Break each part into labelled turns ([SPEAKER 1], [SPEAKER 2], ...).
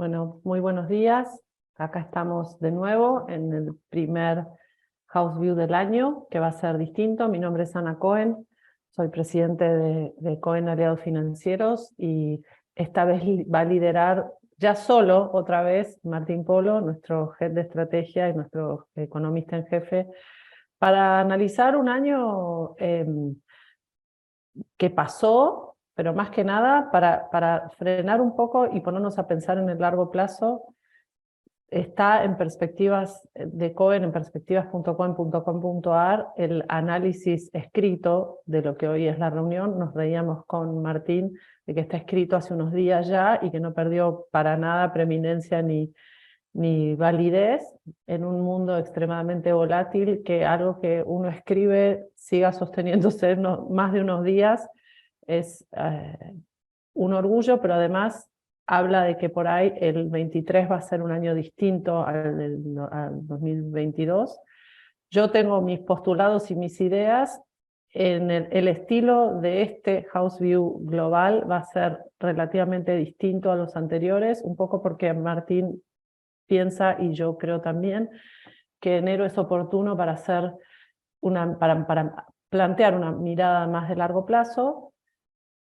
[SPEAKER 1] Bueno, muy buenos días. Acá estamos de nuevo en el primer House View del año, que va a ser distinto. Mi nombre es Ana Cohen, soy presidente de Cohen Aliados Financieros y esta vez va a liderar ya solo, otra vez, Martín Polo, nuestro head de estrategia y nuestro economista en jefe, para analizar un año que pasó, pero más que nada para frenar un poco y ponernos a pensar en el largo plazo. Está en perspectivas de Cohen, en perspectivas.cohen.com.ar, el análisis escrito de lo que hoy es la reunión. Nos reíamos con Martín de que está escrito hace unos días ya y que no perdió para nada preeminencia ni validez en un mundo extremadamente volátil, que algo que uno escribe siga sosteniéndose más de unos días es un orgullo, pero además habla de que por ahí el 23 va a ser un año distinto al 2022. Yo tengo mis postulados y mis ideas. En el estilo de este House View global va a ser relativamente distinto a los anteriores, un poco porque Martín piensa, y yo creo también, que enero es oportuno para hacer para plantear una mirada más de largo plazo,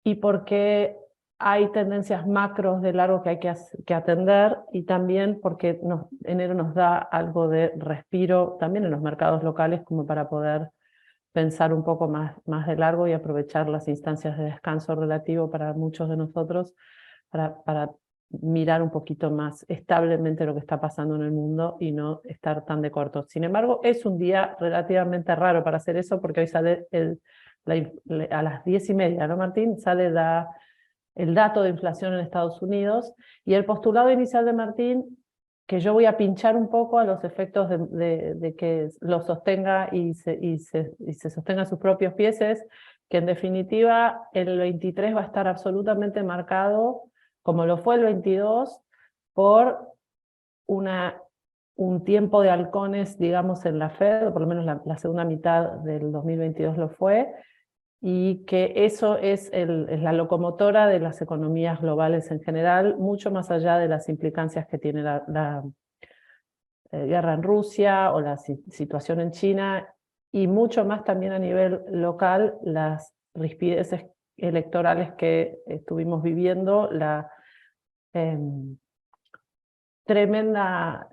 [SPEAKER 1] y porque hay tendencias macros de largo que hay que atender, y también porque enero nos da algo de respiro también en los mercados locales, como para poder pensar un poco más de largo y aprovechar las instancias de descanso relativo para muchos de nosotros para mirar un poquito más establemente lo que está pasando en el mundo y no estar tan de corto. Sin embargo, es un día relativamente raro para hacer eso, porque hoy sale a las 10:30, ¿no, Martín? Sale el dato de inflación en Estados Unidos, y el postulado inicial de Martín, que yo voy a pinchar un poco a los efectos de que lo sostenga y se sostenga a sus propios pies, es que en definitiva el 23 va a estar absolutamente marcado, como lo fue el 22, por un tiempo de halcones, digamos, en la Fed, o por lo menos la segunda mitad del 2022 lo fue, y que eso es la locomotora de las economías globales en general, mucho más allá de las implicancias que tiene la guerra en Rusia o la situación en China, y mucho más también a nivel local, las rispideces electorales que estuvimos viviendo, la tremenda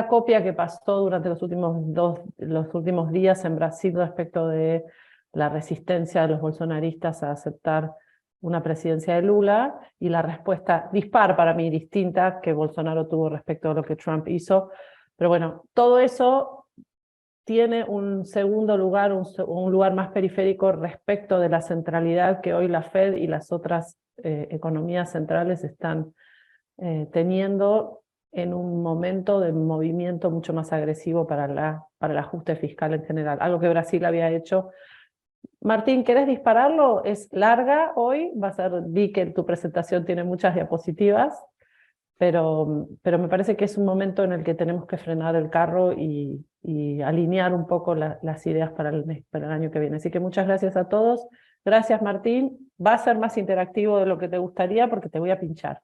[SPEAKER 1] copia que pasó durante los últimos días en Brasil respecto de la resistencia de los bolsonaristas a aceptar una presidencia de Lula, y la respuesta dispar, para mí distinta, que Bolsonaro tuvo respecto a lo que Trump hizo. Pero bueno, todo eso tiene un segundo lugar, un lugar más periférico respecto de la centralidad que hoy la Fed y las otras economías centrales están teniendo en un momento de movimiento mucho más agresivo para el ajuste fiscal en general, algo que Brasil había hecho. Martín, ¿querés dispararlo? Es larga hoy, vi que tu presentación tiene muchas diapositivas, pero me parece que es un momento en el que tenemos que frenar el carro y alinear un poco las ideas para el año que viene. Así que muchas gracias a todos. Gracias, Martín. Va a ser más interactivo de lo que te gustaría, porque te voy a pinchar.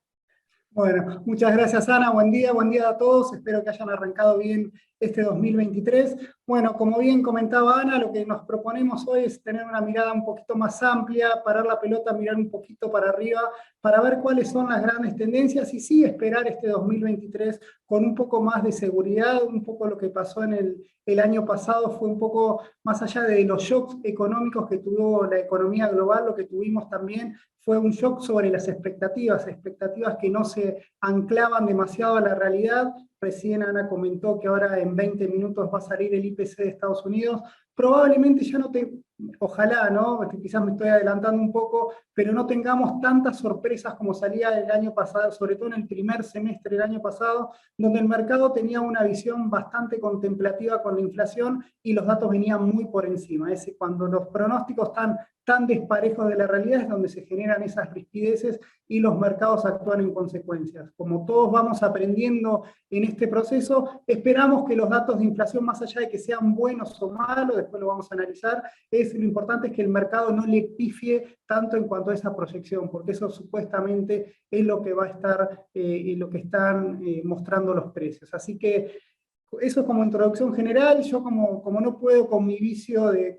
[SPEAKER 2] Bueno, muchas gracias, Ana. Buen día a todos. Espero que hayan arrancado bien este 2023. Bueno, como bien comentaba Ana, lo que nos proponemos hoy es tener una mirada un poquito más amplia, parar la pelota, mirar un poquito para arriba, para ver cuáles son las grandes tendencias y sí esperar este 2023 con un poco más de seguridad. Un poco lo que pasó en el año pasado fue un poco más allá de los shocks económicos que tuvo la economía global. Lo que tuvimos también fue un shock sobre las expectativas que no se anclaban demasiado a la realidad. Recién Ana comentó que ahora en 20 minutos va a salir el IPC de Estados Unidos. Probablemente ya ojalá, ¿no? Quizás me estoy adelantando un poco, pero no tengamos tantas sorpresas como salía el año pasado, sobre todo en el primer semestre del año pasado, donde el mercado tenía una visión bastante contemplativa con la inflación y los datos venían muy por encima. Cuando los pronósticos están tan desparejos de la realidad es donde se generan esas rispideces y los mercados actúan en consecuencias. Como todos vamos aprendiendo en este proceso, esperamos que los datos de inflación, más allá de que sean buenos o malos, después lo vamos a analizar, lo importante es que el mercado no le pifie tanto en cuanto a esa proyección, porque eso supuestamente es lo que va a estar, lo que están mostrando los precios. Así que eso es como introducción general. Yo como no puedo con mi vicio de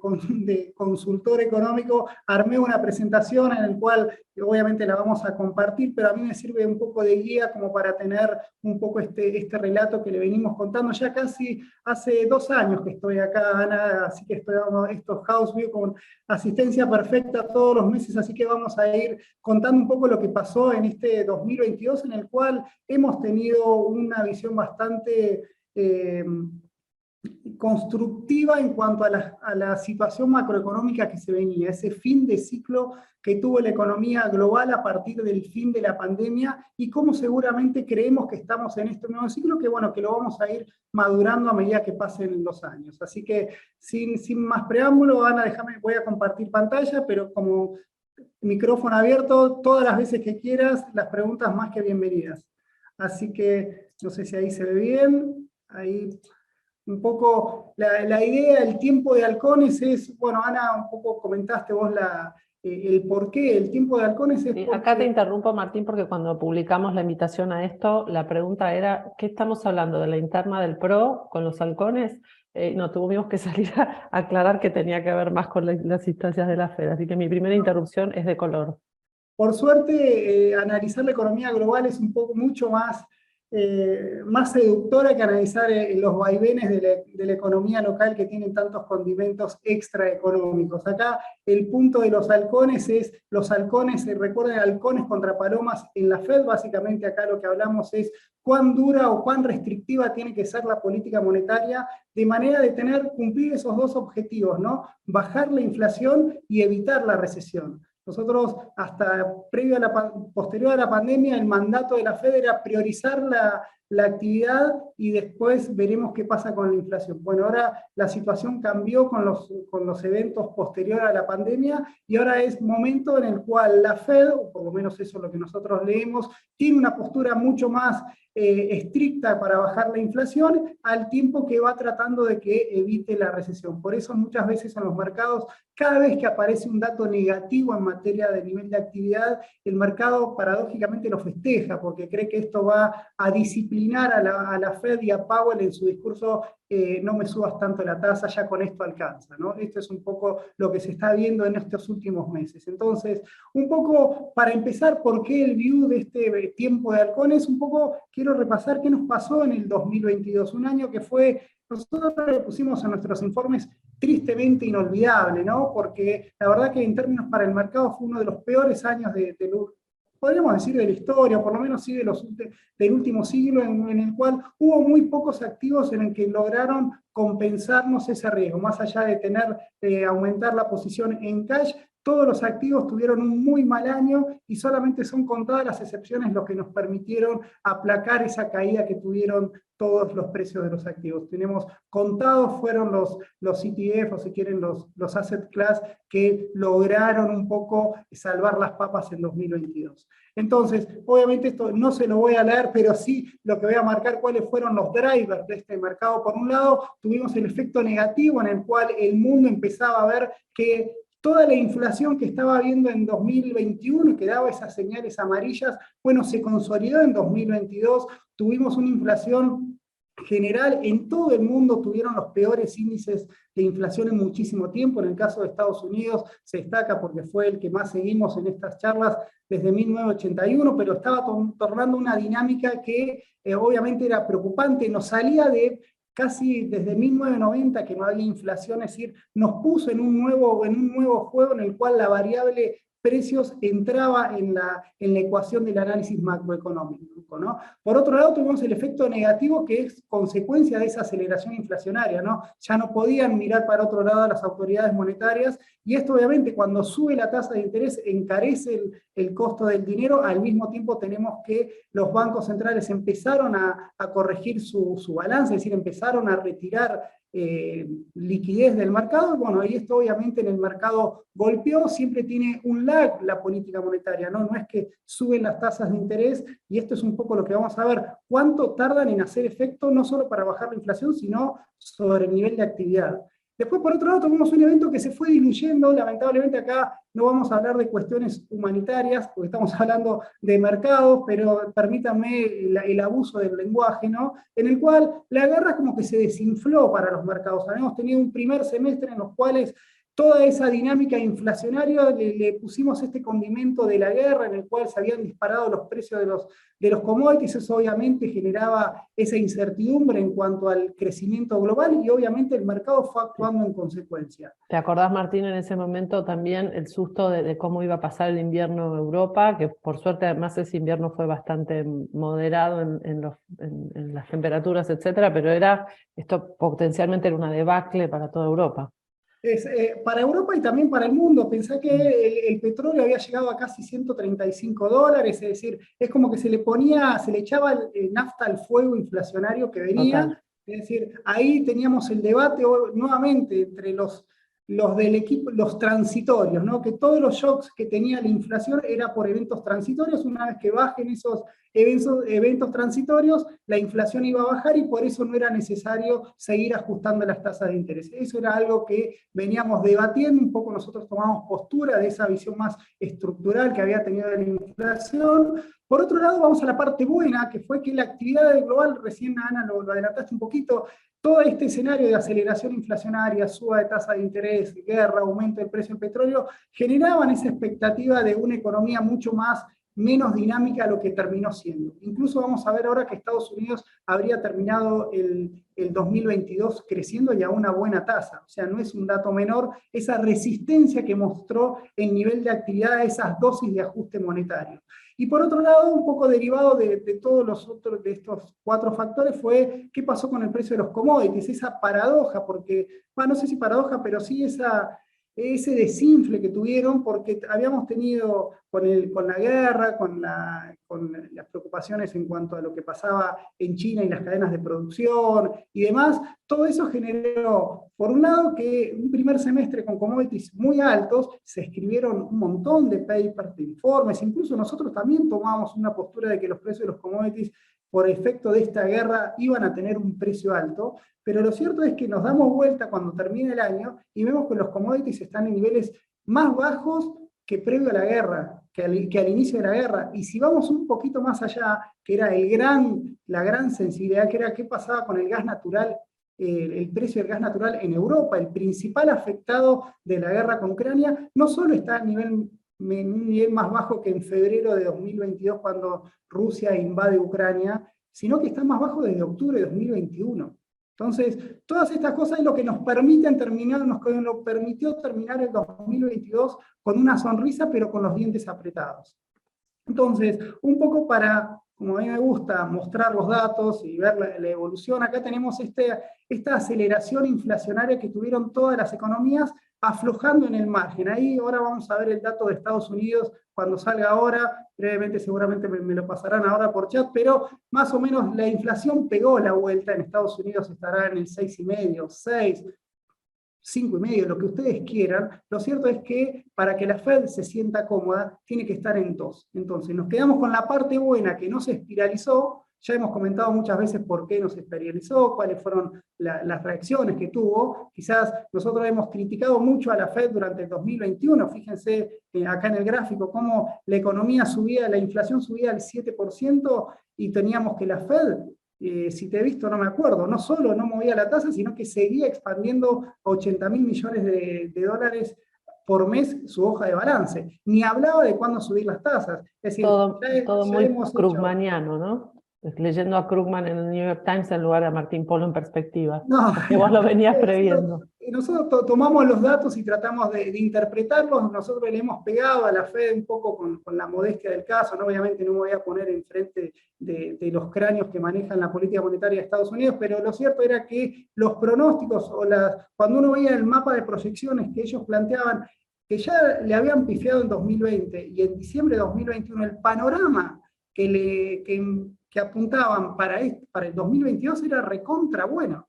[SPEAKER 2] consultor económico, armé una presentación en la cual obviamente la vamos a compartir, pero a mí me sirve un poco de guía como para tener un poco este relato que le venimos contando. Ya casi hace 2 años que estoy acá, Ana, así que estoy dando estos house view con asistencia perfecta todos los meses, así que vamos a ir contando un poco lo que pasó en este 2022, en el cual hemos tenido una visión bastante constructiva en cuanto a la situación macroeconómica que se venía, ese fin de ciclo que tuvo la economía global a partir del fin de la pandemia, y cómo seguramente creemos que estamos en este nuevo ciclo, que bueno, que lo vamos a ir madurando a medida que pasen los años. Así que sin más preámbulo, Ana, voy a compartir pantalla, pero como micrófono abierto, todas las veces que quieras, las preguntas más que bienvenidas. Así que no sé si ahí se ve bien. Ahí un poco la idea, el tiempo de halcones es, bueno, Ana, un poco comentaste vos el por qué, el tiempo de halcones es
[SPEAKER 1] Sí,
[SPEAKER 2] porque...
[SPEAKER 1] acá te interrumpo, Martín, porque cuando publicamos la invitación a esto, la pregunta era, ¿qué estamos hablando? ¿De la interna del PRO con los halcones? No, tuvimos que salir a aclarar que tenía que ver más con las instancias de la FED, así que mi primera interrupción es de color.
[SPEAKER 2] Por suerte, analizar la economía global es un poco mucho más seductora que analizar los vaivenes de la economía local que tienen tantos condimentos extraeconómicos. Acá el punto de los halcones es, recuerden, halcones contra palomas en la Fed. Básicamente acá lo que hablamos es cuán dura o cuán restrictiva tiene que ser la política monetaria, de manera de cumplir esos dos objetivos, ¿no? Bajar la inflación y evitar la recesión. Nosotros, hasta posterior a la pandemia, el mandato de la Fed era priorizar la actividad y después veremos qué pasa con la inflación. Bueno, ahora la situación cambió con los eventos posteriores a la pandemia, y ahora es momento en el cual la Fed, o por lo menos eso es lo que nosotros leemos, tiene una postura mucho más estricta para bajar la inflación, al tiempo que va tratando de que evite la recesión. Por eso muchas veces en los mercados, cada vez que aparece un dato negativo en materia de nivel de actividad, el mercado paradójicamente lo festeja, porque cree que esto va a disciplinar a la Fed y a Powell en su discurso, no me subas tanto la tasa, ya con esto alcanza, ¿no? Esto es un poco lo que se está viendo en estos últimos meses. Entonces, un poco para empezar, ¿por qué el view de este tiempo de halcones? Un poco quiero repasar qué nos pasó en el 2022, un año que fue, nosotros le pusimos en nuestros informes, tristemente inolvidable, ¿no? Porque la verdad que en términos para el mercado fue uno de los peores años podríamos decir, de la historia, o por lo menos sí del último siglo, en el cual hubo muy pocos activos en el que lograron compensarnos ese riesgo. Más allá de aumentar la posición en cash, todos los activos tuvieron un muy mal año, y solamente son contadas las excepciones los que nos permitieron aplacar esa caída que tuvieron todos los precios de los activos. Tenemos contados, fueron los ETF, o si quieren los asset class, que lograron un poco salvar las papas en 2022. Entonces, obviamente esto no se lo voy a leer, pero sí lo que voy a marcar cuáles fueron los drivers de este mercado. Por un lado, tuvimos el efecto negativo en el cual el mundo empezaba a ver que toda la inflación que estaba viendo en 2021 y que daba esas señales amarillas, bueno, se consolidó en 2022, tuvimos una inflación general en todo el mundo, tuvieron los peores índices de inflación en muchísimo tiempo. En el caso de Estados Unidos se destaca porque fue el que más seguimos en estas charlas desde 1981, pero estaba tornando una dinámica que obviamente era preocupante, nos salía de casi desde 1990 que no había inflación, es decir, nos puso en un nuevo juego en el cual la variable precios entraba en la ecuación del análisis macroeconómico, ¿no? Por otro lado, tuvimos el efecto negativo que es consecuencia de esa aceleración inflacionaria, ¿no? Ya no podían mirar para otro lado las autoridades monetarias, y esto obviamente cuando sube la tasa de interés encarece el costo del dinero. Al mismo tiempo tenemos que los bancos centrales empezaron a corregir su balance, es decir, empezaron a retirar liquidez del mercado. Bueno, y esto obviamente en el mercado golpeó. Siempre tiene un lag la política monetaria, ¿no? No es que suben las tasas de interés, y esto es un poco lo que vamos a ver, cuánto tardan en hacer efecto, no solo para bajar la inflación, sino sobre el nivel de actividad. Después, por otro lado, tuvimos un evento que se fue diluyendo. Lamentablemente acá no vamos a hablar de cuestiones humanitarias, porque estamos hablando de mercados, pero permítanme el abuso del lenguaje, ¿no? En el cual la guerra como que se desinfló para los mercados. Habíamos tenido un primer semestre en los cuales toda esa dinámica inflacionaria le pusimos este condimento de la guerra, en el cual se habían disparado los precios de los commodities. Eso obviamente generaba esa incertidumbre en cuanto al crecimiento global, y obviamente el mercado fue actuando en consecuencia.
[SPEAKER 1] ¿Te acordás, Martín, en ese momento también el susto de cómo iba a pasar el invierno en Europa? Que por suerte además ese invierno fue bastante moderado en las temperaturas, etcétera, pero esto potencialmente era una debacle para toda Europa.
[SPEAKER 2] Para Europa y también para el mundo. Pensá que el petróleo había llegado a casi $135, es decir, es como que se le echaba nafta al fuego inflacionario que venía.
[SPEAKER 1] Total.
[SPEAKER 2] Es decir, ahí teníamos el debate nuevamente entre los del equipo, los transitorios, ¿no? Que todos los shocks que tenía la inflación era por eventos transitorios. Una vez que bajen esos eventos transitorios, la inflación iba a bajar, y por eso no era necesario seguir ajustando las tasas de interés. Eso era algo que veníamos debatiendo, un poco nosotros tomamos postura de esa visión más estructural que había tenido la inflación. Por otro lado, vamos a la parte buena, que fue que la actividad global, recién Ana lo adelantaste un poquito, todo este escenario de aceleración inflacionaria, suba de tasa de interés, guerra, aumento del precio del petróleo, generaban esa expectativa de una economía mucho menos dinámica a lo que terminó siendo. Incluso vamos a ver ahora que Estados Unidos habría terminado el 2022 creciendo y a una buena tasa. O sea, no es un dato menor esa resistencia que mostró el nivel de actividad a esas dosis de ajuste monetario. Y por otro lado, un poco derivado de todos los otros, de estos 4 factores, fue qué pasó con el precio de los commodities, esa paradoja, porque, bueno, no sé si paradoja, pero sí ese desinfle que tuvieron, porque habíamos tenido con la guerra, con las preocupaciones en cuanto a lo que pasaba en China y las cadenas de producción y demás. Todo eso generó, por un lado, que un primer semestre con commodities muy altos, se escribieron un montón de papers, de informes, incluso nosotros también tomamos una postura de que los precios de los commodities, por efecto de esta guerra, iban a tener un precio alto. Pero lo cierto es que nos damos vuelta cuando termina el año y vemos que los commodities están en niveles más bajos que previo a la guerra, que al inicio de la guerra. Y si vamos un poquito más allá, que era la gran sensibilidad, que era qué pasaba con el gas natural, el precio del gas natural en Europa, el principal afectado de la guerra con Ucrania, no solo está en un nivel más bajo que en febrero de 2022, cuando Rusia invade Ucrania, sino que está más bajo desde octubre de 2021. Entonces, todas estas cosas es lo que nos permitió terminar el 2022 con una sonrisa, pero con los dientes apretados. Entonces, un poco para, como a mí me gusta, mostrar los datos y ver la evolución, acá tenemos esta aceleración inflacionaria que tuvieron todas las economías, aflojando en el margen. Ahí ahora vamos a ver el dato de Estados Unidos cuando salga ahora, brevemente seguramente me lo pasarán ahora por chat, pero más o menos la inflación pegó la vuelta. En Estados Unidos estará en el 6,5, 6, 5,5, lo que ustedes quieran. Lo cierto es que para que la Fed se sienta cómoda, tiene que estar en 2. Entonces nos quedamos con la parte buena, que no se espiralizó. Ya hemos comentado muchas veces por qué no se espiralizó, cuáles fueron las reacciones que tuvo. Quizás nosotros hemos criticado mucho a la Fed durante el 2021. Fíjense acá en el gráfico cómo la economía subía, la inflación subía al 7%, y teníamos que la Fed, si te he visto no me acuerdo, no solo no movía la tasa, sino que seguía expandiendo a 80.000 millones de dólares por mes su hoja de balance. Ni hablaba de cuándo subir las tasas. Es decir,
[SPEAKER 1] todo muy krugmaniano, ¿no? Leyendo a Krugman en el New York Times en lugar de a Martín Polo en Perspectiva.
[SPEAKER 2] No,
[SPEAKER 1] que vos lo venías previendo.
[SPEAKER 2] Nosotros tomamos los datos y tratamos de interpretarlos. Nosotros le hemos pegado a la Fed un poco con la modestia del caso, ¿no? Obviamente no me voy a poner enfrente de los cráneos que manejan la política monetaria de Estados Unidos, pero lo cierto era que los pronósticos, cuando uno veía el mapa de proyecciones que ellos planteaban, que ya le habían pifiado en 2020, y en diciembre de 2021 el panorama que apuntaban para el 2022 era recontra bueno.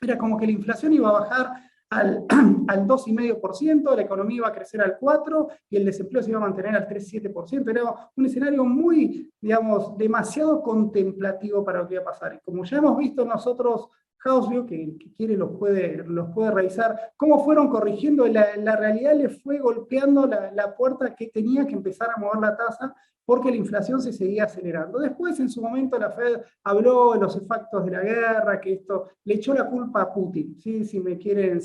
[SPEAKER 2] Era como que la inflación iba a bajar al 2,5%, la economía iba a crecer al 4% y el desempleo se iba a mantener al 3,7%. Era un escenario muy, digamos, demasiado contemplativo para lo que iba a pasar. Y como ya hemos visto nosotros, Hausview, que el que quiere los puede revisar, cómo fueron corrigiendo, la realidad le fue golpeando la puerta que tenía que empezar a mover la tasa, porque la inflación se seguía acelerando. Después, en su momento, la Fed habló de los efectos de la guerra, que esto le echó la culpa a Putin, ¿sí? Si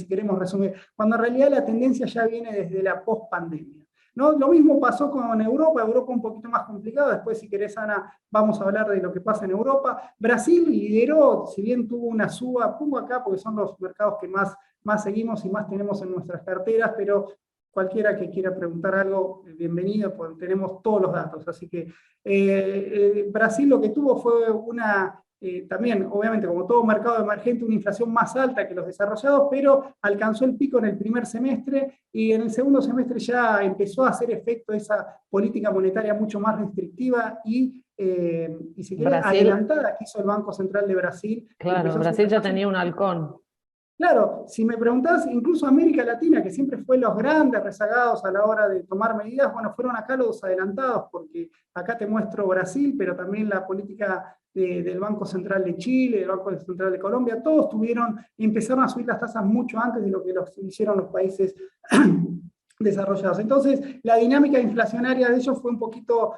[SPEAKER 2] queremos resumir, cuando en realidad la tendencia ya viene desde la post-pandemia. ¿No? Lo mismo pasó con Europa un poquito más complicado, después si querés, Ana, vamos a hablar de lo que pasa en Europa. Brasil lideró, si bien tuvo una suba, pongo acá porque son los mercados que más seguimos y más tenemos en nuestras carteras, pero cualquiera que quiera preguntar algo, bienvenido, porque tenemos todos los datos. Así que Brasil lo que tuvo fue también, obviamente, como todo mercado emergente, una inflación más alta que los desarrollados, pero alcanzó el pico en el primer semestre y en el segundo semestre ya empezó a hacer efecto esa política monetaria mucho más restrictiva y si quiere, adelantada que hizo el Banco Central de Brasil.
[SPEAKER 1] Claro, Brasil ya tenía un halcón.
[SPEAKER 2] Claro, si me preguntás, incluso América Latina, que siempre fue los grandes rezagados a la hora de tomar medidas, bueno, fueron acá los adelantados, porque acá te muestro Brasil, pero también la política del Banco Central de Chile, del Banco Central de Colombia, todos empezaron a subir las tasas mucho antes de lo que hicieron los países desarrollados. Entonces, la dinámica inflacionaria de ellos fue un poquito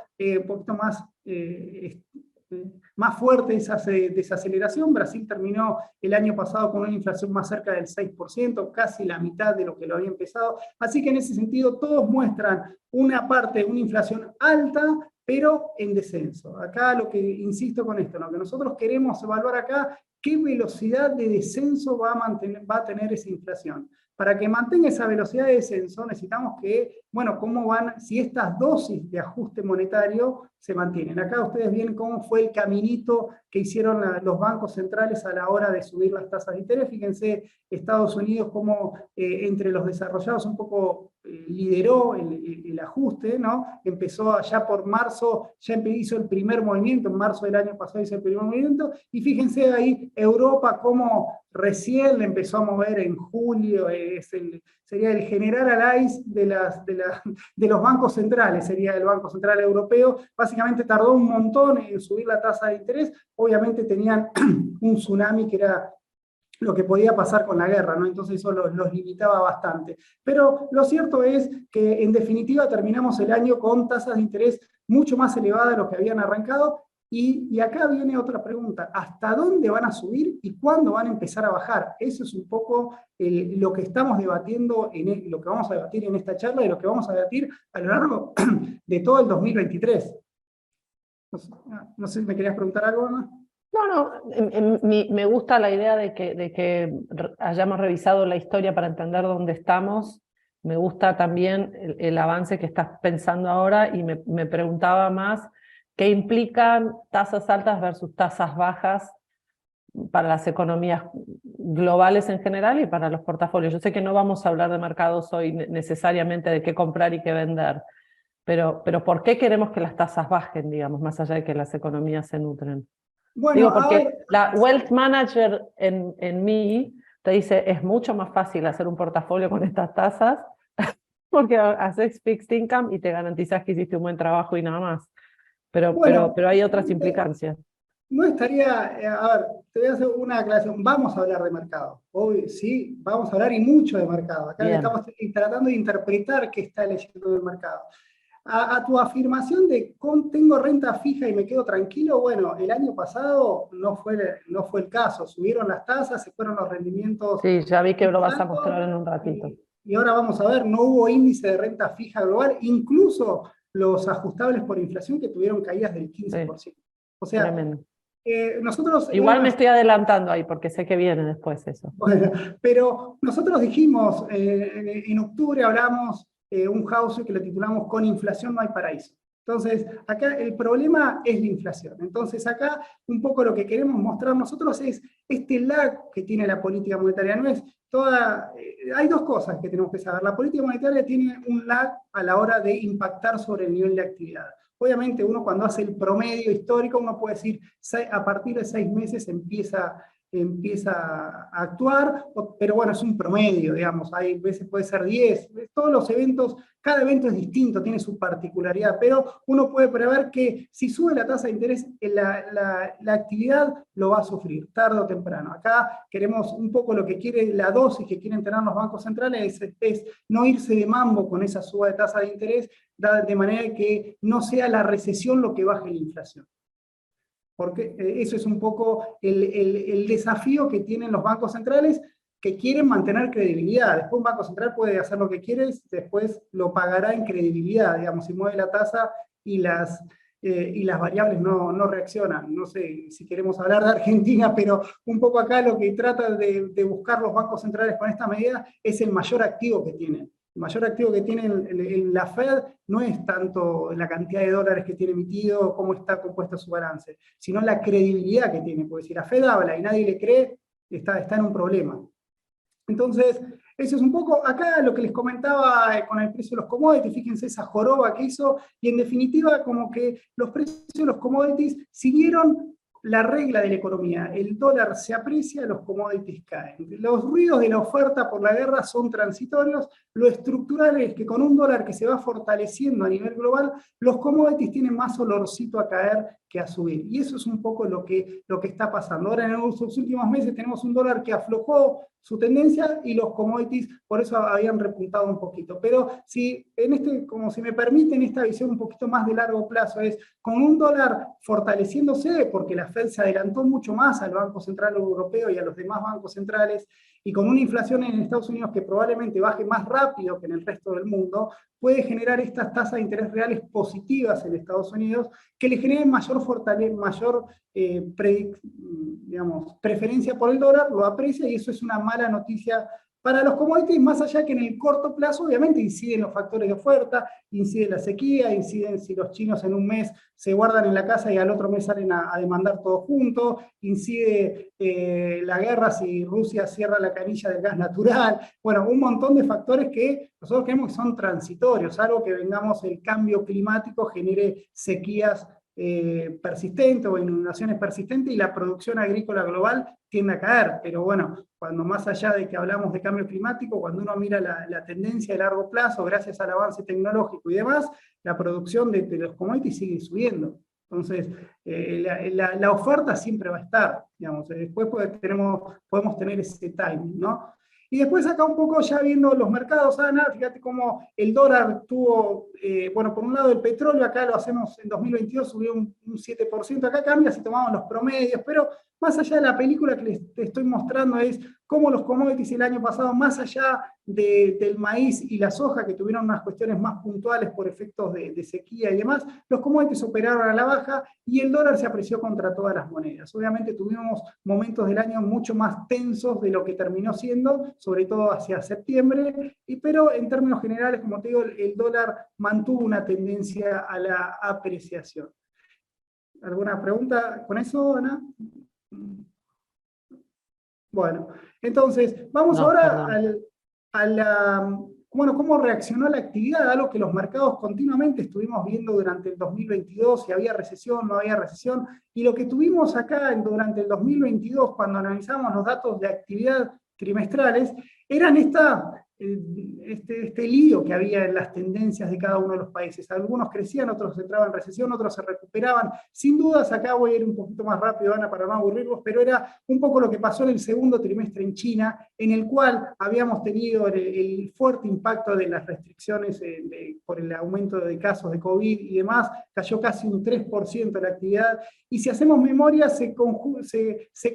[SPEAKER 2] más fuerte esa desaceleración. Brasil terminó el año pasado con una inflación más cerca del 6%, casi la mitad de lo que lo había empezado. Así que en ese sentido todos muestran una inflación alta, pero en descenso. Acá lo que insisto con esto, lo que nosotros queremos evaluar acá, qué velocidad de descenso va a tener esa inflación. Para que mantenga esa velocidad de descenso necesitamos si estas dosis de ajuste monetario se mantienen. Acá ustedes ven cómo fue el caminito que hicieron los bancos centrales a la hora de subir las tasas de interés. Fíjense, Estados Unidos como entre los desarrollados un poco lideró el ajuste, ¿no? Empezó allá por marzo, ya hizo el primer movimiento, en marzo del año pasado hizo el primer movimiento, y fíjense ahí Europa como recién le empezó a mover en julio, sería el general alais de los bancos centrales, sería el Banco Central Europeo. Básicamente tardó un montón en subir la tasa de interés, obviamente tenían un tsunami que era lo que podía pasar con la guerra, ¿no? Entonces eso los limitaba bastante. Pero lo cierto es que en definitiva terminamos el año con tasas de interés mucho más elevadas de lo que habían arrancado. Y acá viene otra pregunta, ¿hasta dónde van a subir y cuándo van a empezar a bajar? Eso es un poco lo que estamos debatiendo, lo que vamos a debatir en esta charla y lo que vamos a debatir a lo largo de todo el 2023. No sé si me querías preguntar algo, ¿no?
[SPEAKER 1] No, me gusta la idea de que hayamos revisado la historia para entender dónde estamos. Me gusta también el avance que estás pensando ahora y me preguntaba más qué implican tasas altas versus tasas bajas para las economías globales en general y para los portafolios. Yo sé que no vamos a hablar de mercados hoy necesariamente de qué comprar y qué vender, pero ¿por qué queremos que las tasas bajen, digamos, más allá de que las economías se nutren?
[SPEAKER 2] Bueno,
[SPEAKER 1] digo, porque la wealth manager en mí te dice, es mucho más fácil hacer un portafolio con estas tasas, porque haces fixed income y te garantizas que hiciste un buen trabajo y nada más. Pero hay otras implicancias.
[SPEAKER 2] No estaría, a ver, te voy a hacer una aclaración, vamos a hablar de mercado, hoy sí, vamos a hablar y mucho de mercado, acá estamos tratando de interpretar qué está leyendo del mercado. A tu afirmación de tengo renta fija y me quedo tranquilo, bueno, el año pasado no fue el caso, subieron las tasas, se fueron los rendimientos.
[SPEAKER 1] Sí, ya vi que lo vas a mostrar en un ratito.
[SPEAKER 2] Y ahora vamos a ver, no hubo índice de renta fija global, incluso los ajustables por inflación que tuvieron caídas del 15%. Sí, o sea, nosotros...
[SPEAKER 1] Igual me estoy adelantando ahí porque sé que viene después eso.
[SPEAKER 2] Bueno, pero nosotros dijimos, en octubre hablamos un house que lo titulamos Con inflación no hay paraíso. Entonces, acá el problema es la inflación. Entonces, acá un poco lo que queremos mostrar nosotros es este lag que tiene la política monetaria. No es hay dos cosas que tenemos que saber. La política monetaria tiene un lag a la hora de impactar sobre el nivel de actividad. Obviamente, uno cuando hace el promedio histórico, uno puede decir, a partir de 6 meses empieza empieza a actuar, pero bueno, es un promedio, digamos, hay veces puede ser 10, todos los eventos, cada evento es distinto, tiene su particularidad, pero uno puede prever que si sube la tasa de interés, la actividad lo va a sufrir, tarde o temprano. Acá queremos un poco lo que quiere la dosis que quieren tener los bancos centrales, es no irse de mambo con esa suba de tasa de interés, de manera que no sea la recesión lo que baje la inflación. Porque eso es un poco el desafío que tienen los bancos centrales, que quieren mantener credibilidad. Después un banco central puede hacer lo que quiere, después lo pagará en credibilidad, digamos, si mueve la tasa y las variables no reaccionan. No sé si queremos hablar de Argentina, pero un poco acá lo que trata de buscar los bancos centrales con esta medida es el mayor activo que tienen. El mayor activo que tiene la Fed no es tanto la cantidad de dólares que tiene emitido o cómo está compuesto su balance, sino la credibilidad que tiene, porque si la Fed habla y nadie le cree, está en un problema. Entonces, eso es un poco, acá lo que les comentaba con el precio de los commodities, fíjense esa joroba que hizo, y en definitiva como que los precios de los commodities siguieron la regla de la economía, el dólar se aprecia, los commodities caen. Los ruidos de la oferta por la guerra son transitorios, lo estructural es que con un dólar que se va fortaleciendo a nivel global, los commodities tienen más olorcito a caer que a subir. Y eso es un poco lo que está pasando. Ahora en los últimos meses tenemos un dólar que aflojó su tendencia y los commodities por eso habían repuntado un poquito. Pero si como si me permiten esta visión un poquito más de largo plazo, es con un dólar fortaleciéndose, porque la Fed se adelantó mucho más al Banco Central Europeo y a los demás bancos centrales, y con una inflación en Estados Unidos que probablemente baje más rápido que en el resto del mundo, puede generar estas tasas de interés reales positivas en Estados Unidos que le generen mayor preferencia por el dólar, lo aprecia, y eso es una mala noticia para los commodities, más allá que en el corto plazo obviamente inciden los factores de oferta, incide la sequía, inciden si los chinos en un mes se guardan en la casa y al otro mes salen a demandar todo junto, incide la guerra si Rusia cierra la canilla del gas natural, bueno, un montón de factores que nosotros creemos que son transitorios, algo que el cambio climático genere sequías persistente o inundaciones persistentes y la producción agrícola global tiende a caer, pero bueno, cuando más allá de que hablamos de cambio climático, cuando uno mira la tendencia de largo plazo, gracias al avance tecnológico y demás, la producción de los commodities sigue subiendo. Entonces, la oferta siempre va a estar, digamos, después podemos tener ese timing, ¿no? Y después acá un poco ya viendo los mercados, Ana, fíjate cómo el dólar tuvo, bueno, por un lado el petróleo, acá lo hacemos en 2022, subió un 7%, acá cambia si tomamos los promedios, pero más allá de la película que te estoy mostrando es cómo los commodities el año pasado, más allá del maíz y la soja, que tuvieron unas cuestiones más puntuales por efectos de sequía y demás, los commodities operaron a la baja y el dólar se apreció contra todas las monedas. Obviamente tuvimos momentos del año mucho más tensos de lo que terminó siendo, sobre todo hacia septiembre, pero en términos generales, como te digo, el dólar mantuvo una tendencia a la apreciación. ¿Alguna pregunta con eso, Ana? Bueno, entonces, vamos ahora cómo reaccionó la actividad, algo que los mercados continuamente estuvimos viendo durante el 2022, si había recesión, no había recesión, y lo que tuvimos acá durante el 2022, cuando analizamos los datos de actividad trimestrales, eran este lío que había en las tendencias de cada uno de los países. Algunos crecían, otros entraban en recesión, otros se recuperaban. Sin dudas, acá voy a ir un poquito más rápido, Ana, para no aburrirlos, pero era un poco lo que pasó en el segundo trimestre en China, en el cual habíamos tenido el fuerte impacto de las restricciones por el aumento de casos de COVID y demás, cayó casi un 3% la actividad, y si hacemos memoria, se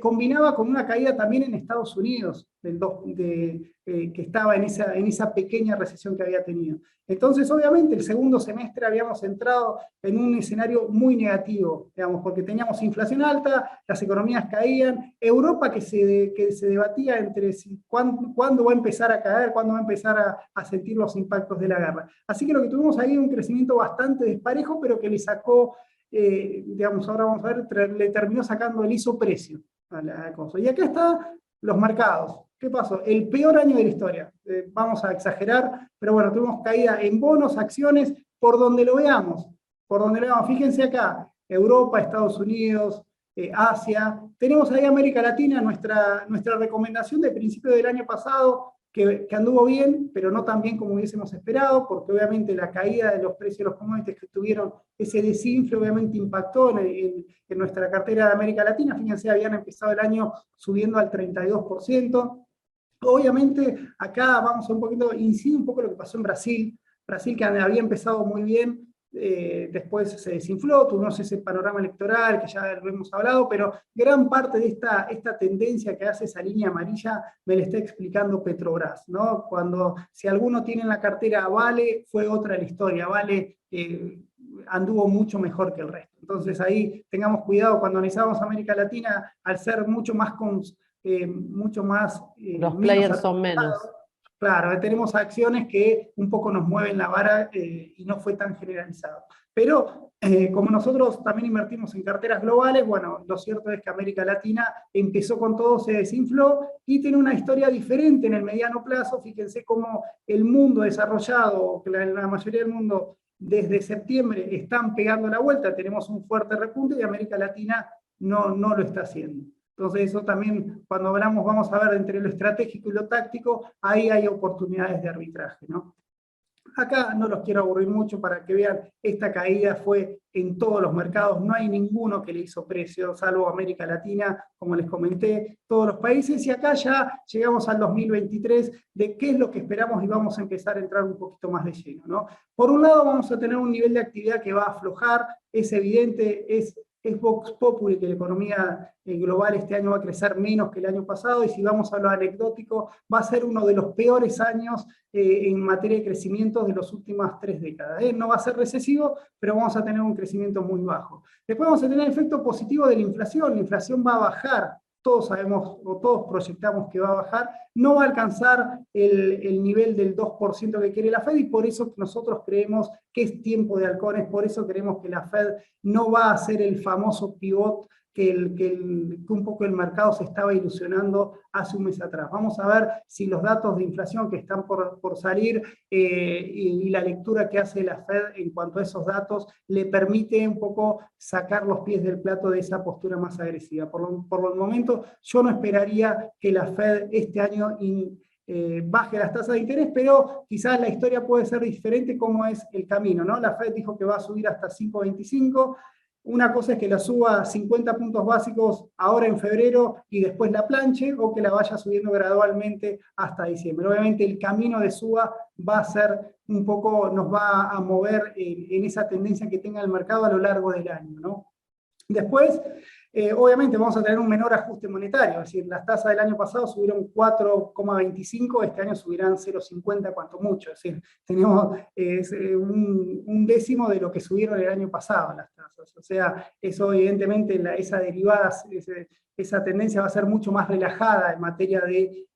[SPEAKER 2] combinaba con una caída también en Estados Unidos, que estaba en esa pequeña recesión que había tenido. Entonces, obviamente, el segundo semestre habíamos entrado en un escenario muy negativo, digamos, porque teníamos inflación alta, las economías caían, Europa que se debatía entre cuándo va a empezar a caer, cuándo va a empezar a sentir los impactos de la guerra. Así que lo que tuvimos ahí es un crecimiento bastante desparejo, pero que le sacó, digamos, ahora vamos a ver, le terminó sacando el isoprecio a la cosa. Y acá están los mercados. ¿Qué pasó? El peor año de la historia. Vamos a exagerar, pero bueno, tuvimos caída en bonos, acciones, por donde lo veamos. Por donde lo veamos. Fíjense acá, Europa, Estados Unidos, Asia. Tenemos ahí América Latina, nuestra recomendación de principio del año pasado, que anduvo bien, pero no tan bien como hubiésemos esperado, porque obviamente la caída de los precios de los commodities que tuvieron ese desinfle obviamente impactó en nuestra cartera de América Latina. Fíjense, habían empezado el año subiendo al 32%. Obviamente acá vamos a un poquito, incide un poco lo que pasó en Brasil. Brasil, que había empezado muy bien, después se desinfló, tuvimos ese panorama electoral que ya lo hemos hablado, pero gran parte de esta tendencia que hace esa línea amarilla me la está explicando Petrobras, ¿no? Si alguno tiene en la cartera Vale, fue otra la historia, Vale anduvo mucho mejor que el resto. Entonces ahí tengamos cuidado cuando analizamos América Latina, al ser mucho más
[SPEAKER 1] Los players son menos.
[SPEAKER 2] Claro, tenemos acciones que un poco nos mueven la vara y no fue tan generalizado. Pero como nosotros también invertimos en carteras globales, bueno, lo cierto es que América Latina empezó con todo, se desinfló y tiene una historia diferente en el mediano plazo. Fíjense cómo el mundo desarrollado, que la mayoría del mundo desde septiembre están pegando la vuelta, tenemos un fuerte repunte y América Latina no lo está haciendo. Entonces eso también, cuando hablamos, vamos a ver entre lo estratégico y lo táctico, ahí hay oportunidades de arbitraje, ¿no? Acá no los quiero aburrir mucho para que vean, esta caída fue en todos los mercados, no hay ninguno que le hizo precio, salvo América Latina, como les comenté, todos los países, y acá ya llegamos al 2023 de qué es lo que esperamos y vamos a empezar a entrar un poquito más de lleno, ¿no? Por un lado vamos a tener un nivel de actividad que va a aflojar, es evidente, es Vox Populi que la economía global este año va a crecer menos que el año pasado, y si vamos a lo anecdótico, va a ser uno de los peores años en materia de crecimiento de las últimas 3 décadas. No va a ser recesivo, pero vamos a tener un crecimiento muy bajo. Después vamos a tener el efecto positivo de la inflación va a bajar, todos sabemos o todos proyectamos que va a bajar, no va a alcanzar el nivel del 2% que quiere la Fed, y por eso nosotros creemos que es tiempo de halcones, por eso creemos que la Fed no va a hacer el famoso pivot que un poco el mercado se estaba ilusionando hace un mes atrás. Vamos a ver si los datos de inflación que están por salir y la lectura que hace la Fed en cuanto a esos datos le permite un poco sacar los pies del plato de esa postura más agresiva. Por el momento yo no esperaría que la Fed este año baje las tasas de interés, pero quizás la historia puede ser diferente como es el camino, ¿no? La Fed dijo que va a subir hasta 5,25. Una cosa es que la suba 50 puntos básicos ahora en febrero y después la planche, o que la vaya subiendo gradualmente hasta diciembre. Obviamente el camino de suba va a ser un poco, nos va a mover en esa tendencia que tenga el mercado a lo largo del año, ¿no? Después, obviamente vamos a tener un menor ajuste monetario, es decir, las tasas del año pasado subieron 4,25, este año subirán 0,50 cuanto mucho, es decir, tenemos un décimo de lo que subieron el año pasado las tasas, o sea, eso evidentemente, esa derivada, esa tendencia va a ser mucho más relajada en materia de